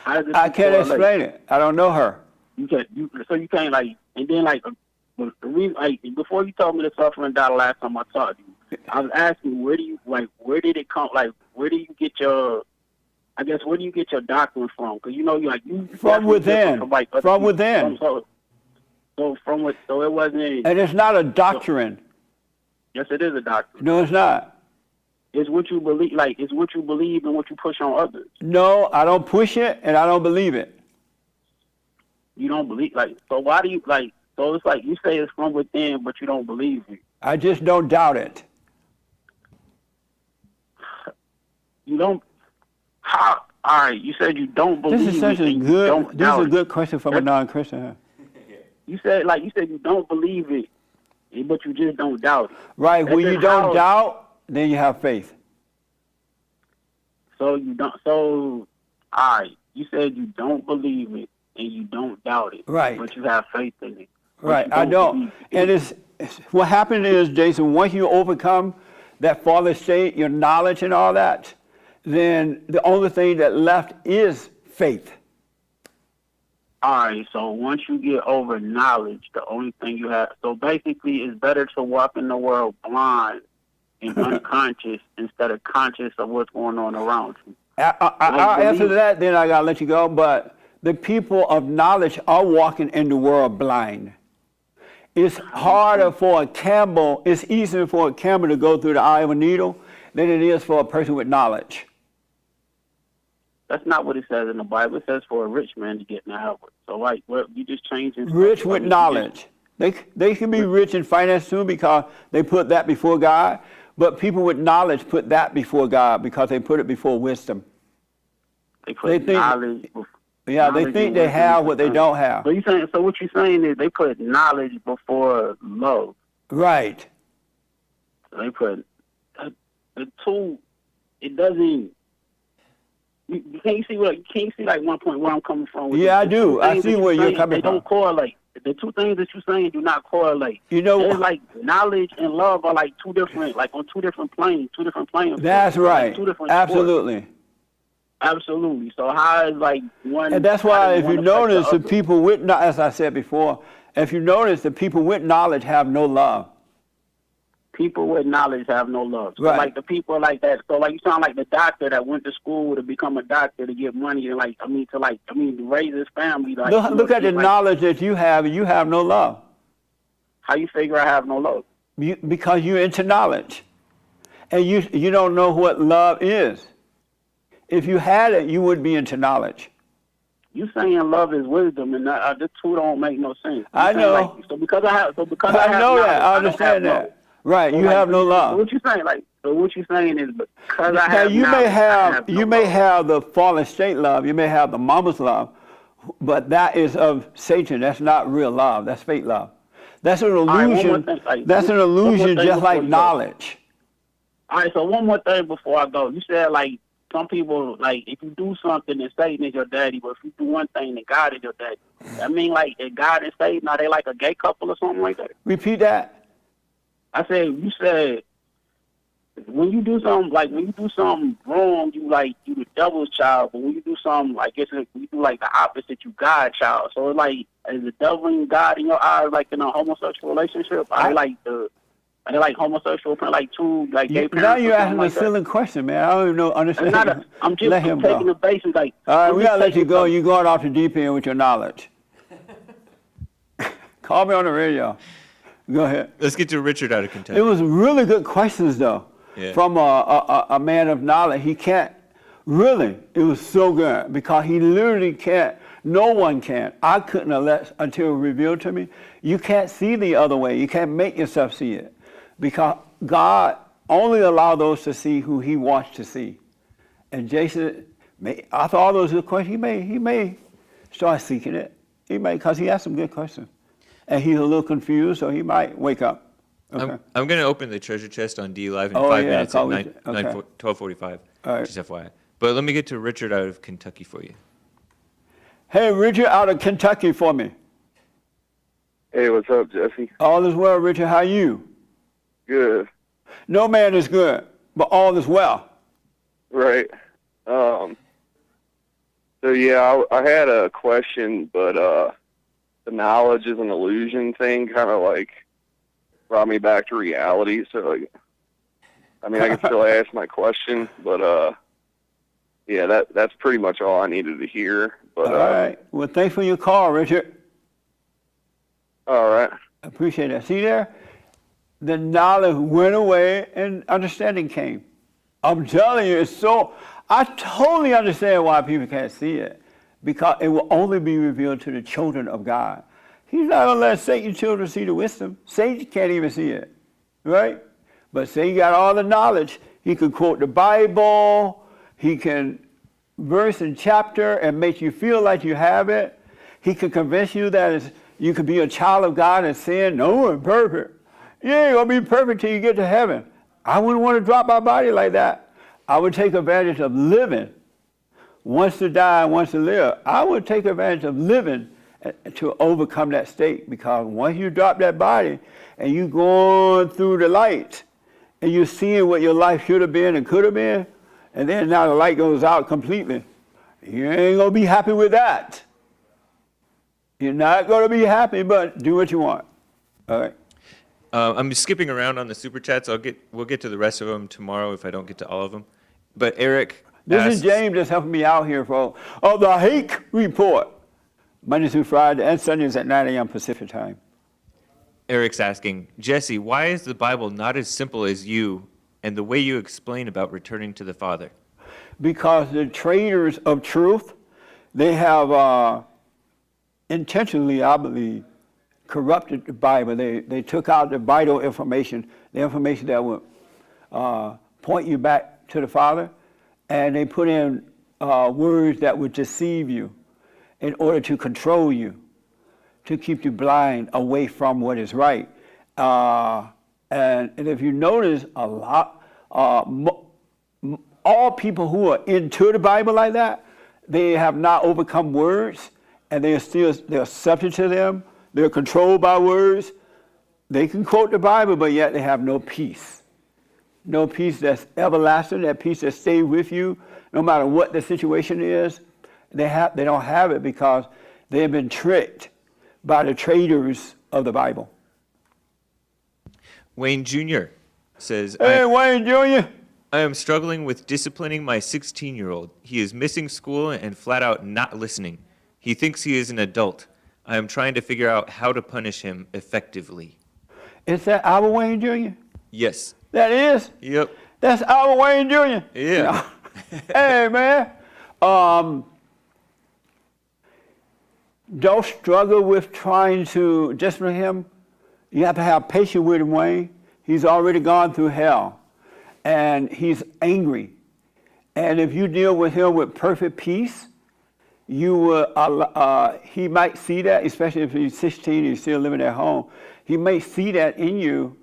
S1: I can't explain it. I don't know her.
S9: You can't like, and then like the reason like before you told me the suffering died last time I talked to you, I was asking where did it come? Like where do you get your doctrine from? Because you
S1: From within. From within.
S9: So it wasn't any.
S1: And it's not a doctrine.
S9: Yes, it is a doctrine.
S1: No, it's not.
S9: It's what you believe. Like it's what you believe and what you push on others.
S1: No, I don't push it, and I don't believe it.
S9: You don't believe so. Why do you like? So it's like you say it's from within, but you don't believe it.
S1: I just don't doubt it.
S9: You don't. How? All right. You said you don't believe.
S1: This is such a good. This is a good question from a non-Christian. Huh?
S9: You said you don't believe it, but you just don't doubt it.
S1: Right. When you don't doubt, then you have faith.
S9: So you don't. So all right. You said you don't believe it and you don't doubt it.
S1: Right.
S9: But you have faith in it.
S1: Right. I don't. And it's what happened is, Jason, once you overcome that fallen state, your knowledge and all that, then the only thing that left is faith.
S9: All right, so once you get over knowledge, the only thing you have, so basically it's better to walk in the world blind and unconscious instead of conscious of what's going on around you.
S1: I'll answer that, then I got to let you go, but the people of knowledge are walking in the world blind. It's harder for a camel, it's easier for a camel to go through the eye of a needle than it is for a person with knowledge.
S9: That's not what it says in the Bible. It says for a rich man to get in the heaven. So, like, what you just changing?
S1: Rich with knowledge. They can be rich in finance too because they put that before God. But people with knowledge put that before God because they put it before wisdom.
S9: They put knowledge.
S1: Yeah, they think they have what they don't have.
S9: So what you're saying is they put knowledge before love.
S1: Right.
S9: So they put the two. It doesn't. You can't see like one point where I'm coming from.
S1: Yeah, I do. I see where you're coming from.
S9: They don't correlate. The two things that you're saying do not correlate.
S1: There's
S9: like knowledge and love are like two different, like on two different planes.
S1: That's right.
S9: Like two different
S1: Absolutely.
S9: Sports. Absolutely. So how is like one?
S1: And that's why if you notice the people with, as I said before, if you notice the people with knowledge have no love.
S9: People with knowledge have no love. So
S1: right.
S9: Like the people like that. So like you sound like the doctor that went to school to become a doctor to get money and to raise his family. Like,
S1: look at the knowledge that you have no love.
S9: How you figure I have no love?
S1: Because you're into knowledge, and you don't know what love is. If you had it, you would be into knowledge.
S9: You saying love is wisdom, and the two don't make no sense.
S1: I know.
S9: Like, because I have
S1: knowledge, I understand that.
S9: Love.
S1: Right,
S9: so
S1: you have no love.
S9: So what you saying? What you saying is because I
S1: Now
S9: have.
S1: you may have the fallen state love. You may have the mama's love, but that is of Satan. That's not real love. That's fake love. That's an illusion. That's an illusion, just like knowledge.
S9: All right. So one more thing before I go. You said like some people like if you do something, then Satan is your daddy, but if you do one thing, then God is your daddy. I mean, like if God and Satan, are they like a gay couple or something like that?
S1: Repeat that.
S9: You said when you do something wrong, you the devil's child, but when you do something you do like the opposite, you God's child. So it's like is the devil and God in your eyes like in a homosexual relationship? Are they like homosexual, like two like gay parents?
S1: Now you're asking a silly question, man. I don't even know understand.
S9: I'm just taking the basis like.
S1: All right, we gotta let you go. You're going off the deep end with your knowledge. Call me on the radio. Go ahead.
S4: Let's get to Richard out of Kentucky.
S1: It was really good questions, though, from a man of knowledge. He can't, really, it was so good because he literally can't, no one can. I couldn't until it revealed to me. You can't see the other way. You can't make yourself see it because God only allow those to see who He wants to see. And Jason, after all those good questions, he may start seeking it. He may, because he asked some good questions. And he's a little confused, so he might wake up. Okay.
S4: I'm going to open the treasure chest on D Live in
S1: Oh,
S4: 5
S1: yeah,
S4: minutes at
S1: call me-
S4: 12:45.
S1: All right.
S4: Just FYI. But let me get to Richard out of Kentucky for you.
S1: Hey, Richard out of Kentucky for me.
S5: Hey, what's up, Jesse?
S1: All is well, Richard. How you?
S5: Good.
S1: No man is good, but all is well.
S5: Right. So yeah, I had a question, but the knowledge is an illusion thing kind of like brought me back to reality. So like, I mean, I can still ask my question, but yeah, that's pretty much all I needed to hear. But
S1: All right. Well, thanks for your call, Richard.
S5: all right.
S1: I appreciate that. See there? The knowledge went away and understanding came. I'm telling you, it's so, I totally understand why people can't see it, because it will only be revealed to the children of God. He's not going to let Satan's children see the wisdom. Satan can't even see it, right? But Satan got all the knowledge. He can quote the Bible. He can verse and chapter and make you feel like you have it. He can convince you that you could be a child of God and sin. No one perfect. You ain't going to be perfect till you get to heaven. I wouldn't want to drop my body like that. I would take advantage of living. Once to die, once to live. I would take advantage of living to overcome that state, because once you drop that body and you going through the light and you're seeing what your life should have been and could have been, and then now the light goes out completely, you ain't going to be happy with that. You're not going to be happy, but do what you want. All right.
S4: I'm skipping around on the super chats. We'll get to the rest of them tomorrow if I don't get to all of them. But Eric
S1: This
S4: asks,
S1: is James that's helping me out here for the Hake Report. Monday through Friday and Sundays at 9 a.m. Pacific time.
S4: Eric's asking, Jesse, why is the Bible not as simple as you and the way you explain about returning to the Father?
S1: Because the traders of truth, they have intentionally, I believe, corrupted the Bible. They took out the vital information, the information that would point you back to the Father, and they put in words that would deceive you in order to control you, to keep you blind away from what is right. And if you notice, a lot, all people who are into the Bible like that, they have not overcome words, and they're subject to them. They're controlled by words. They can quote the Bible, but yet they have no peace. No peace that's everlasting, that peace that stays with you, no matter what the situation is. They don't have it because they have been tricked by the traders of the Bible.
S4: Wayne Jr. says,
S1: Hey, Wayne Jr.
S4: I am struggling with disciplining my 16-year-old. He is missing school and flat out not listening. He thinks he is an adult. I am trying to figure out how to punish him effectively.
S1: Is that our Wayne Jr.?
S4: Yes.
S1: That is?
S4: Yep.
S1: That's our Wayne Jr.?
S4: Yeah.
S1: Hey, man. Don't struggle with trying to discipline him. You have to have patience with him, Wayne. He's already gone through hell, and he's angry. And if you deal with him with perfect peace, you will. He might see that, especially if he's 16 and he's still living at home. He may see that in you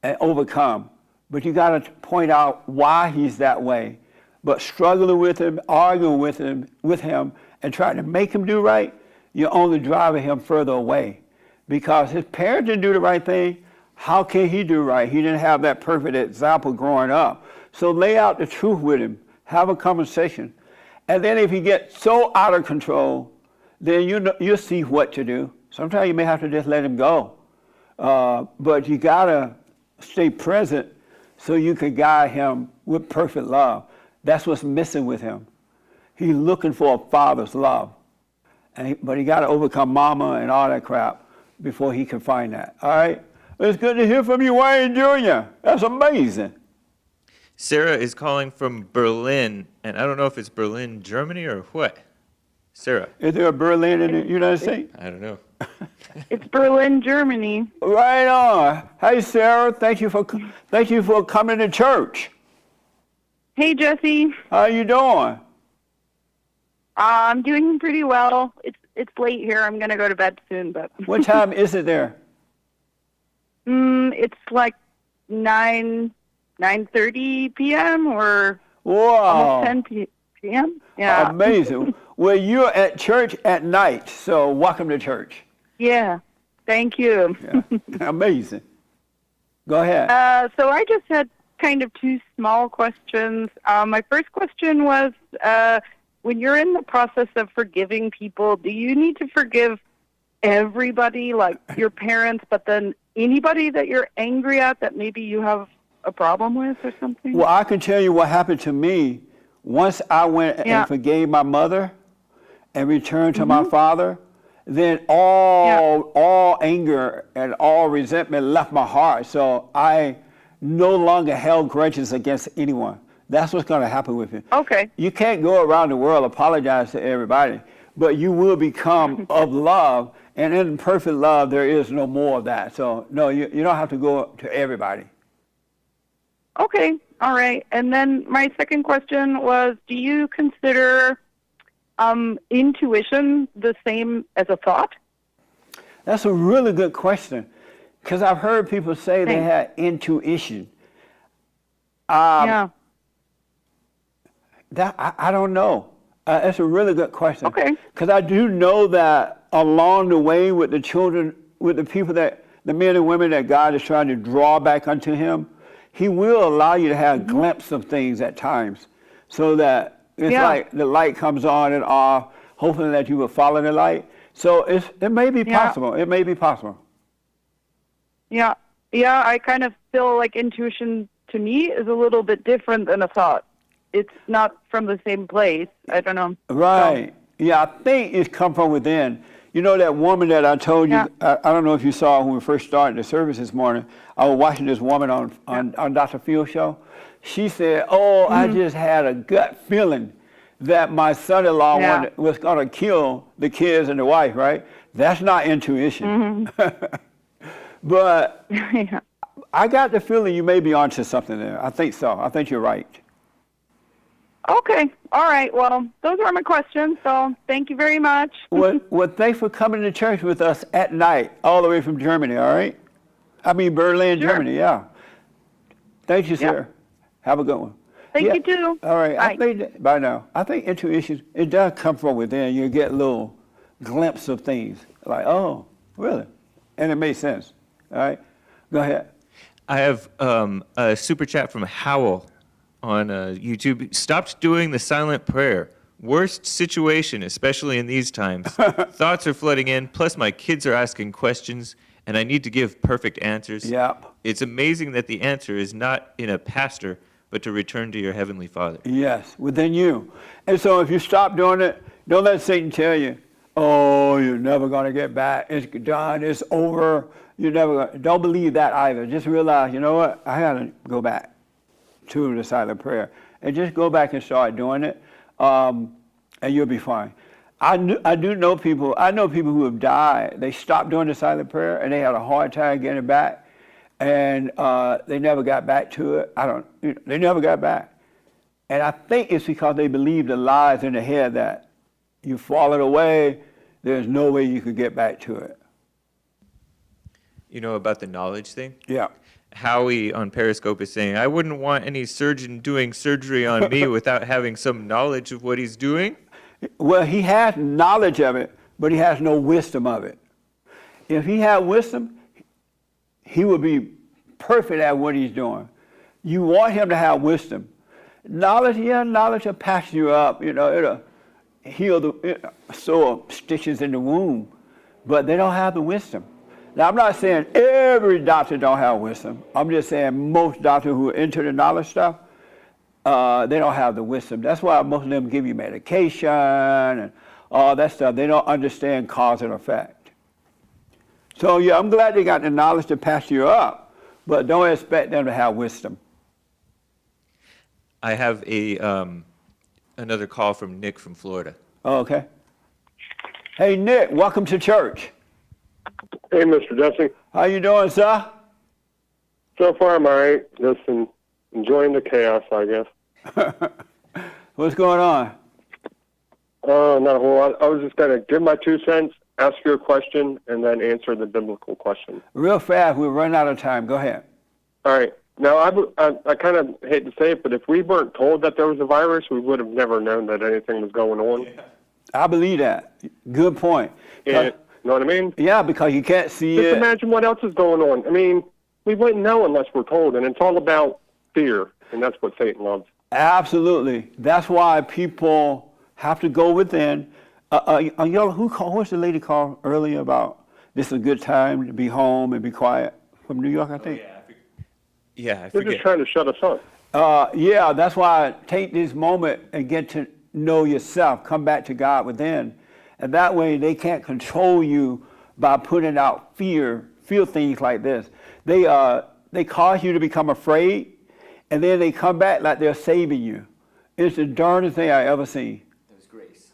S1: and overcome. But you got to point out why he's that way. But struggling with him, arguing with him, and trying to make him do right, you're only driving him further away. Because his parents didn't do the right thing, how can he do right? He didn't have that perfect example growing up. So lay out the truth with him, have a conversation. And then if he gets so out of control, then you'll see what to do. Sometimes you may have to just let him go. But you got to stay present so you can guide him with perfect love. That's what's missing with him. He's looking for a father's love. But he got to overcome mama and all that crap before he can find that. All right? It's good to hear from you, Wayne Jr. That's amazing.
S4: Sarah is calling from Berlin, and I don't know if it's Berlin, Germany, or what. Sarah.
S1: Is there a Berlin in the United States?
S4: I don't know.
S10: It's Berlin, Germany.
S1: Right on. Hey, Sarah. Thank you for coming to church.
S10: Hey, Jesse.
S1: How you doing?
S10: I'm doing pretty well. It's late here. I'm gonna go to bed soon, but
S1: What time is it there?
S10: it's like 9:30 p.m. or
S1: Wow.
S10: almost 10 p.m. Yeah.
S1: Amazing. Well, you're at church at night, so welcome to church.
S10: Yeah. Thank you.
S1: Yeah. Amazing. Go ahead.
S10: So I just had kind of two small questions. My first question was, when you're in the process of forgiving people, do you need to forgive everybody, like your parents, but then anybody that you're angry at that maybe you have a problem with or something?
S1: Well, I can tell you what happened to me. Once I went and forgave my mother and returned to my father, then all anger and all resentment left my heart. So I no longer held grudges against anyone. That's what's going to happen with you.
S10: Okay.
S1: You can't go around the world apologize to everybody, but you will become of love. And in perfect love, there is no more of that. So no, you don't have to go to everybody.
S10: Okay. All right. And then my second question was, do you consider intuition the same as a thought?
S1: That's a really good question, because I've heard people say they had intuition.
S10: Yeah.
S1: That I don't know. That's a really good question.
S10: Okay.
S1: Because I do know that along the way with the children, with the people the men and women that God is trying to draw back unto Him, He will allow you to have a glimpse of things at times, so that it's like the light comes on and off, hoping that you will follow the light. So it may be possible. It may be possible.
S10: Yeah. Yeah, I kind of feel like intuition to me is a little bit different than a thought. It's not from the same place. I don't know.
S1: Right. Yeah, I think it's come from within. You know that woman that I told you, I don't know if you saw when we first started the service this morning, I was watching this woman on Dr. Phil's show. She said, I just had a gut feeling that my son-in-law was going to kill the kids and the wife, right? That's not intuition. But I got the feeling you may be onto something there. I think so. I think you're right.
S10: Okay. All right. Well, those are my questions. So thank you very much.
S1: Well, thanks for coming to church with us at night, all the way from Germany, all right? I mean, Berlin, Germany, yeah. Thank you, sir. Have a good one.
S10: Thank you, too.
S1: All right.
S10: Bye.
S1: I think, bye now. I think intuition, it does come from within. You get a little glimpse of things, like, oh, really? And it makes sense, all right? Go ahead.
S4: I have a super chat from Howell on YouTube. Stopped doing the silent prayer. Worst situation, especially in these times. Thoughts are flooding in, plus my kids are asking questions, and I need to give perfect answers.
S1: Yep.
S4: It's amazing that the answer is not in a pastor, but to return to your Heavenly Father.
S1: Yes, within you. And so if you stop doing it, don't let Satan tell you, oh, you're never going to get back. It's done. It's over. You're never gonna. Don't believe that either. Just realize, you know what? I got to go back to the silent prayer. And just go back and start doing it, and you'll be fine. I do know people. I know people who have died. They stopped doing the silent prayer, and they had a hard time getting it back, and they never got back to it. They never got back. And I think it's because they believed the lies in their head that you've fallen away, there's no way you could get back to it.
S4: You know about the knowledge thing?
S1: Yeah.
S4: Howie on Periscope is saying, I wouldn't want any surgeon doing surgery on me without having some knowledge of what he's doing.
S1: Well, he has knowledge of it, but he has no wisdom of it. If he had wisdom, he would be perfect at what he's doing. You want him to have wisdom. Knowledge, knowledge will patch you up. It'll heal sew stitches in the wound, but they don't have the wisdom. Now, I'm not saying every doctor don't have wisdom. I'm just saying most doctors who are into the knowledge stuff, they don't have the wisdom. That's why most of them give you medication and all that stuff. They don't understand cause and effect. So, yeah, I'm glad they got the knowledge to patch you up, but don't expect them to have wisdom.
S4: I have another call from Nick from Florida.
S1: Oh, okay. Hey, Nick, welcome to church.
S6: Hey, Mr. Jesse.
S1: How you doing, sir?
S6: So far, I'm all right. Just enjoying the chaos, I guess.
S1: What's going on?
S6: Not a whole lot. I was just going to give my 2 cents, ask you a question, and then answer the biblical question.
S1: Real fast, we're running out of time. Go ahead.
S6: All right. Now, I kind of hate to say it, but if we weren't told that there was a virus, we would have never known that anything was going on.
S2: Yeah.
S1: I believe that. Good point.
S6: And, you know what I mean?
S1: Yeah, because you can't see
S6: Just
S1: it.
S6: imagine what else is going on. I mean, we wouldn't know unless we're told, and it's all about fear, and that's what Satan loves.
S1: Absolutely. That's why people have to go within. Who's the lady called earlier about this is a good time to be home and be quiet? From New York, I think.
S4: Yeah, I
S6: They're
S4: forget.
S6: just trying to shut us up.
S1: Yeah, that's why take this moment and get to know yourself. Come back to God within. And that way they can't control you by putting out fear things like this. They cause you to become afraid, and then they come back like they're saving you. It's the darndest thing I ever seen.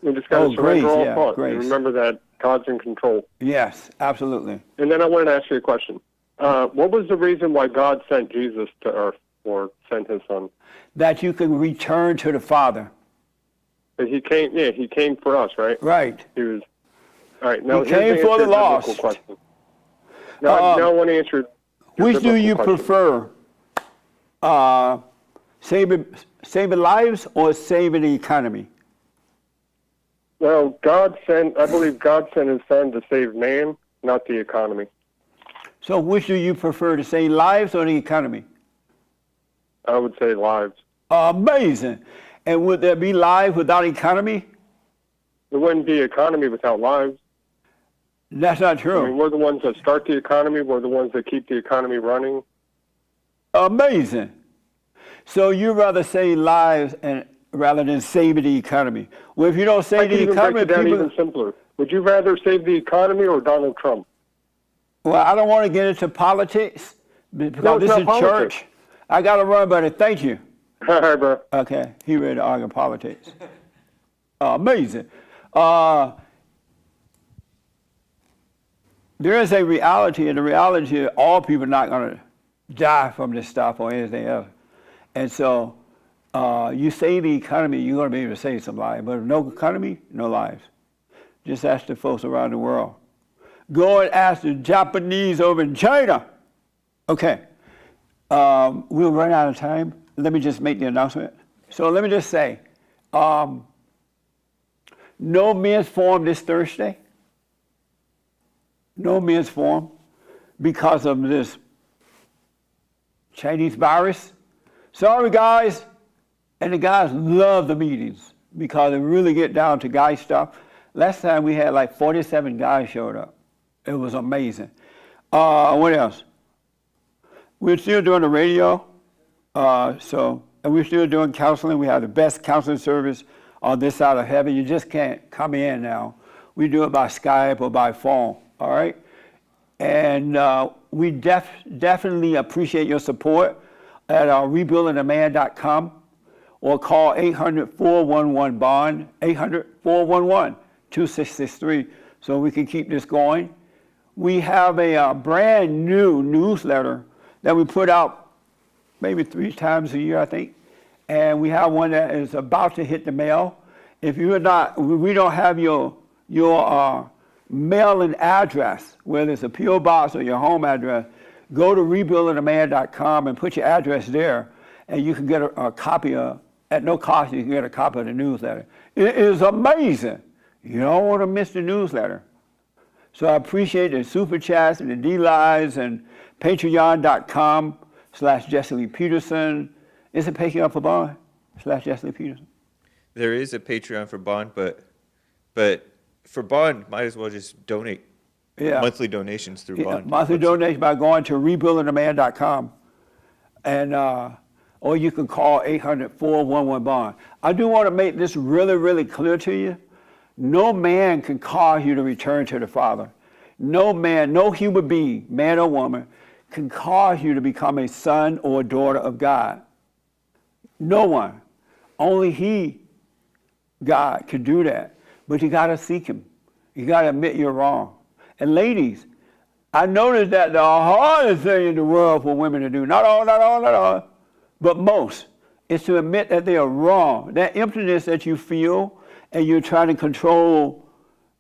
S6: We just got to surrender
S1: grace,
S6: all
S1: yeah,
S6: thought.
S1: grace.
S6: And remember that God's in control.
S1: Yes, absolutely.
S6: And then I wanted to ask you a question. What was the reason why God sent Jesus to earth, or sent his son?
S1: That you can return to the Father.
S6: He came for us, right?
S1: Right.
S6: He was. All right. Now
S1: He came
S6: here's
S1: for the
S6: biblical
S1: lost.
S6: question. Now I want to answer. your
S1: Which do
S6: biblical
S1: you
S6: question.
S1: prefer? Saving lives or saving the economy?
S6: Well, I believe God sent his son to save man, not the economy.
S1: So which do you prefer, to save lives or the economy?
S6: I would say lives.
S1: Amazing. And would there be lives without economy?
S6: There wouldn't be economy without lives.
S1: That's not
S6: I
S1: true.
S6: mean, we're the ones that start the economy. We're the ones that keep the economy running.
S1: Amazing. So you rather save lives rather than saving the economy. Well, if you don't
S6: I
S1: save
S6: could
S1: the
S6: even break
S1: economy,
S6: it down
S1: people...
S6: even simpler. Would you rather save the economy or Donald Trump?
S1: Well, I don't want to get into politics because
S6: No, it's
S1: this
S6: not
S1: is
S6: politics.
S1: church. I got to run, buddy. Thank you.
S6: All right, bro.
S1: Okay, he ready to argue politics. Amazing. There is a reality, and the reality is all people are not going to die from this stuff or anything else. And so you save the economy, you're going to be able to save some lives. But if no economy, no lives. Just ask the folks around the world. Go and ask the Japanese over in China. Okay, we'll run out of time. Let me just make the announcement. So let me just say, no men's forum this Thursday. No men's forum because of this Chinese virus. Sorry, guys. And the guys love the meetings because they really get down to guy stuff. Last time we had like 47 guys showed up. It was amazing. What else? We're still doing the radio. And we're still doing counseling. We have the best counseling service on this side of heaven. You just can't come in now. We do it by Skype or by phone, all right? And we definitely appreciate your support at rebuildingaman.com or call 800-411-BOND, 800-411-2663 so we can keep this going. We have a brand new newsletter that we put out maybe 3 times a year, I think. And we have one that is about to hit the mail. If we don't have your mailing address, whether it's a P.O. box or your home address, go to rebuildingaman.com and put your address there, and you can get a copy at no cost, you can get a copy of the newsletter. It is amazing. You don't want to miss the newsletter. So I appreciate the super chats and the D-Lives and patreon.com/Jesse Lee Peterson. Is it Patreon for Bond /Jesse Lee Peterson?
S4: There is a Patreon for Bond, but for Bond, might as well just donate.
S1: Yeah.
S4: Monthly donations through Bond.
S1: Monthly donation by going to rebuildingaman.com. And or you can call 800-411-BOND. I do want to make this really, really clear to you. No man can cause you to return to the Father. No man, no human being, man or woman, can cause you to become a son or a daughter of God. No one. Only He, God, can do that. But you got to seek Him. You got to admit you're wrong. And ladies, I noticed that the hardest thing in the world for women to do, not all, but most, is to admit that they are wrong. That emptiness that you feel, and you're trying to control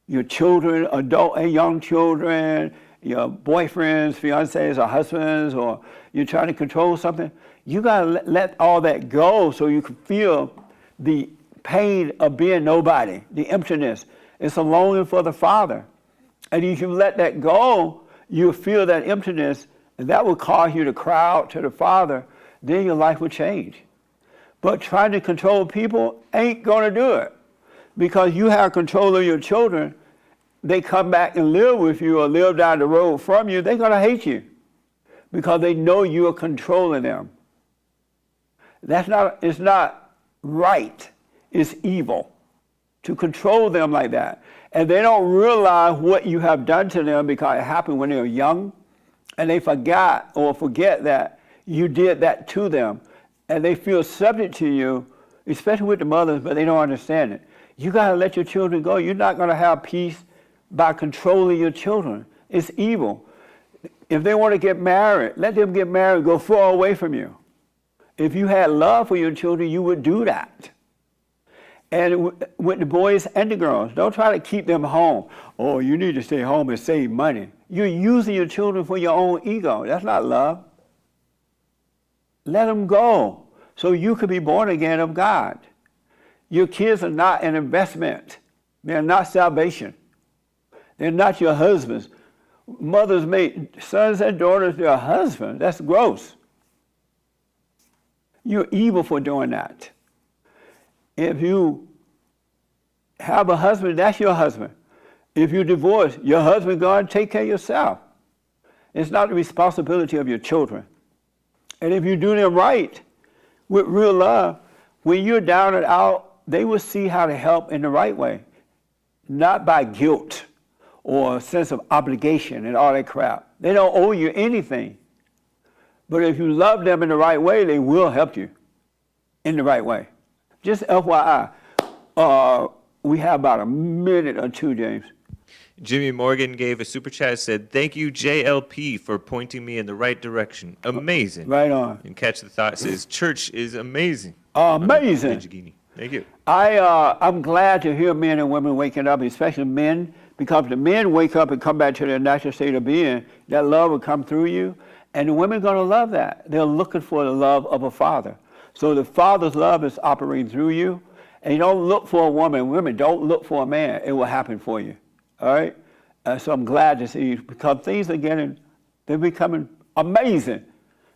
S1: your children, adult and young children, your boyfriends, fiancés, or husbands, or you're trying to control something, you gotta let all that go so you can feel the pain of being nobody, the emptiness. It's a longing for the Father. And if you let that go, you'll feel that emptiness, and that will cause you to cry out to the Father. Then your life will change. But trying to control people ain't gonna do it. Because you have control of your children, they come back and live with you or live down the road from you, they're gonna hate you. Because they know you are controlling them. It's not right, it's evil to control them like that. And they don't realize what you have done to them because it happened when they were young, and they forget that you did that to them. And they feel subject to you, especially with the mothers, but they don't understand it. You gotta let your children go. You're not gonna have peace by controlling your children. It's evil. If they want to get married, let them get married, go far away from you. If you had love for your children, you would do that. And with the boys and the girls, don't try to keep them home. Oh, you need to stay home and save money. You're using your children for your own ego. That's not love. Let them go so you can be born again of God. Your kids are not an investment. They're not salvation. They're not your husbands. Mothers make sons and daughters their husbands. That's gross. You're evil for doing that. If you have a husband, that's your husband. If you divorce, your husband, God, take care of yourself. It's not the responsibility of your children. And if you do them right, with real love, when you're down and out, they will see how to help in the right way. Not by guilt or a sense of obligation and all that crap. They don't owe you anything. But if you love them in the right way, they will help you in the right way. Just FYI, we have about a minute or two, James.
S4: Jimmy Morgan gave a super chat, said, "Thank you, JLP, for pointing me in the right direction. Amazing."
S1: Right on.
S4: And Catch the Thought says, "Church is amazing."
S1: Amazing.
S4: Thank you.
S1: I'm glad to hear men and women waking up, especially men, because if the men wake up and come back to their natural state of being, that love will come through you, and the women are going to love that. They're looking for the love of a father. So the father's love is operating through you, and you don't look for a woman. Women, don't look for a man. It will happen for you. All right? So I'm glad to see you, because things are they're becoming amazing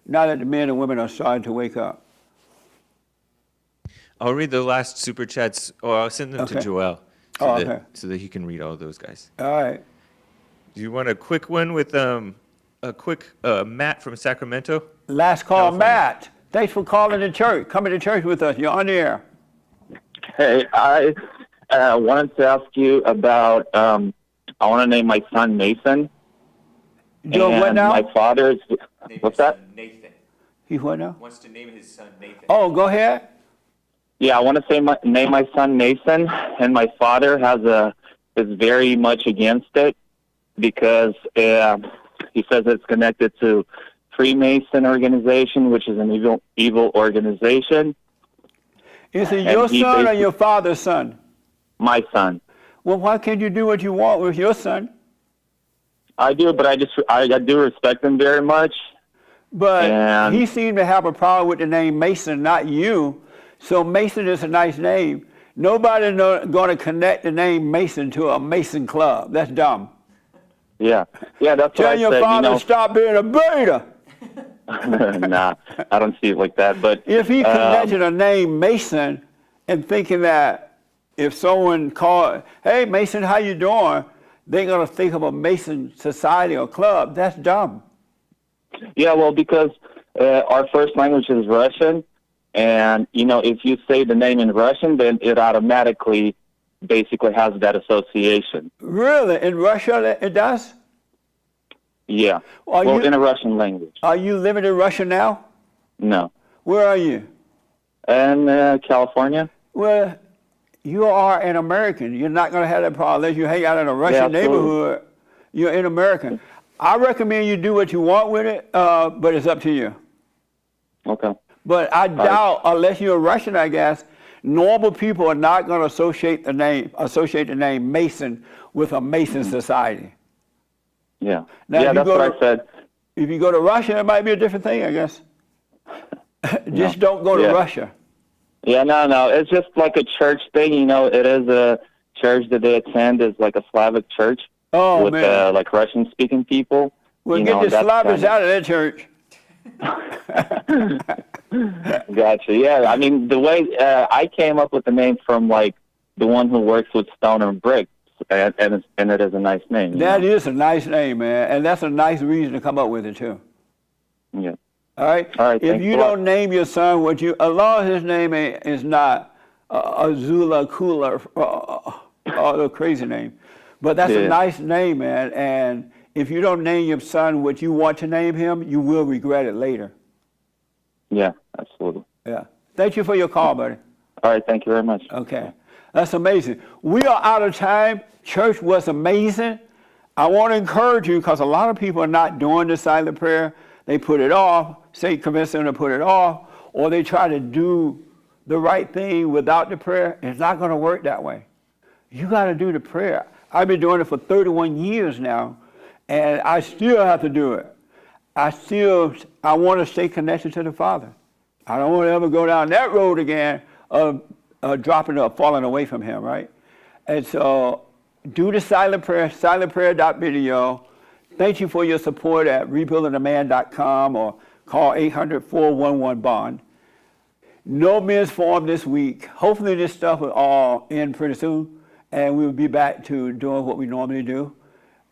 S1: now that the men and women are starting to wake up.
S4: I'll read the last super chats, or I'll send them to Joel so that he can read all those guys.
S1: All right.
S4: Do you want a quick one with a quick Matt from Sacramento?
S1: Last call,
S4: California.
S1: Matt. Thanks for calling the church, coming to church with us. You're on the air.
S11: Hey, I wanted to ask you about, I want to name my son Nathan.
S1: Doing what now?
S11: My father's, what's that?
S4: Nathan.
S1: He what now?
S4: Wants to name his son Nathan.
S1: Oh, go ahead.
S11: Yeah, I want to name my son Nathan, and my father is very much against it because he says it's connected to Freemason organization, which is an evil organization.
S1: Is it your son or your father's son?
S11: My son.
S1: Well, why can't you do what you want with your son?
S11: I do, but I do respect him very much.
S1: But he seemed to have a problem with the name Mason, not you. So Mason is a nice name. Nobody's going to connect the name Mason to a Mason club. That's dumb.
S11: Yeah, that's what I said.
S1: Tell your father to stop being a beta.
S11: Nah, I don't see it like that. But
S1: if he connected a name Mason and thinking that if someone called, "Hey Mason, how you doing?" they're gonna think of a Mason society or club. That's dumb.
S11: Yeah, well, because our first language is Russian, and if you say the name in Russian, then it automatically basically has that association.
S1: Really, in Russia it does?
S11: Yeah. In a Russian language.
S1: Are you living in Russia now?
S11: No.
S1: Where are you?
S11: In California.
S1: Well, you are an American. You're not going to have that problem unless you hang out in a Russian neighborhood. You're an American. I recommend you do what you want with it, but it's up to you.
S11: Okay.
S1: But I doubt, unless you're Russian, I guess, normal people are not going to associate the name Mason with a Mason society.
S11: Yeah.
S1: Now,
S11: Yeah, that's what I said.
S1: If you go to Russia, it might be a different thing, I guess. Just don't go to Russia.
S11: Yeah, no. It's just like a church thing, you know. It is a church that they attend is like a Slavic church with like Russian-speaking people.
S1: Well,
S11: you
S1: get
S11: know,
S1: the Slavs out of that church.
S11: Gotcha. Yeah, I mean, the way I came up with the name from like the one who works with stone and brick, and it is a nice name.
S1: That is a nice name, man, and that's a nice reason to come up with it too.
S11: Yeah.
S1: All right. If you don't name your son what you, as long as his name is not Azula Kula or the crazy name, but that's a nice name, man. And if you don't name your son what you want to name him, you will regret it later.
S11: Yeah, absolutely.
S1: Yeah. Thank you for your call, buddy.
S11: All right. Thank you very much.
S1: Okay. That's amazing. We are out of time. Church was amazing. I want to encourage you because a lot of people are not doing the silent prayer. They put it off. Satan convinced them to put it off, or they try to do the right thing without the prayer. It's not going to work that way. You got to do the prayer. I've been doing it for 31 years now, and I still have to do it. I want to stay connected to the Father. I don't want to ever go down that road again of dropping or falling away from Him, right? And so do the silent prayer, silentprayer.video. Thank you for your support at rebuildingtheman.com or call 800-411-BOND. No men's forum this week. Hopefully this stuff will all end pretty soon, and we'll be back to doing what we normally do.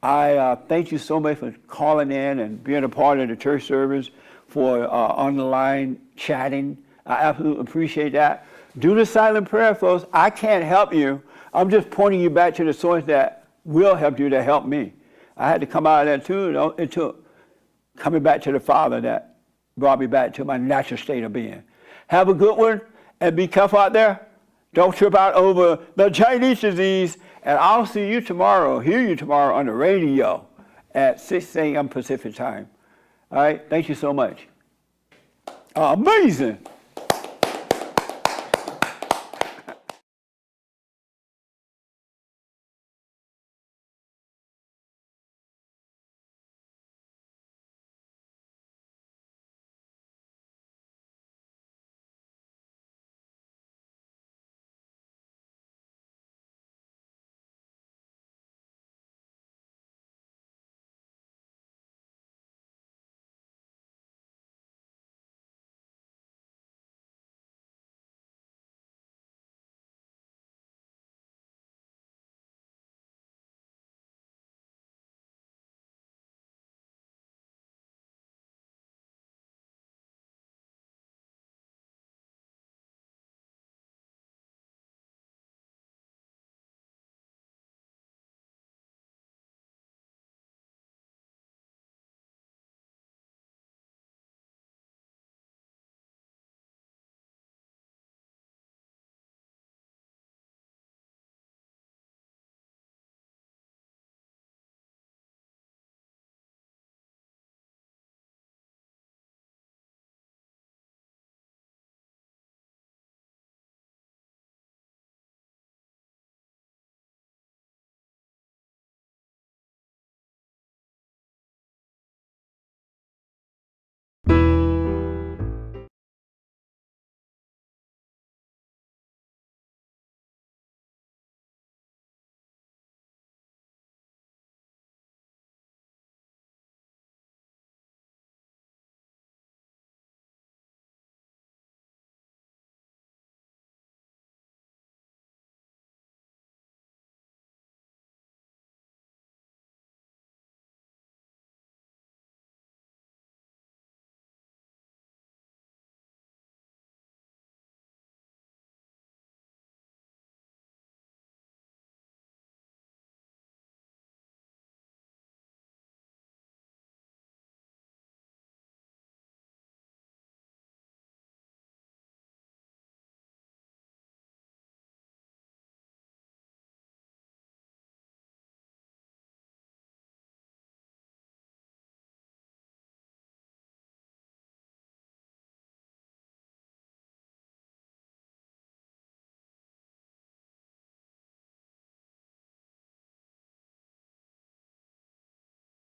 S1: I thank you so much for calling in and being a part of the church service, for online chatting. I absolutely appreciate that. Do the silent prayer, folks. I can't help you. I'm just pointing you back to the source that will help you, to help me. I had to come out of that too. It took coming back to the Father that brought me back to my natural state of being. Have a good one, and be careful out there. Don't trip out over the Chinese disease, and I'll see you tomorrow, hear you tomorrow on the radio at 6 a.m. Pacific time. All right, thank you so much. Amazing.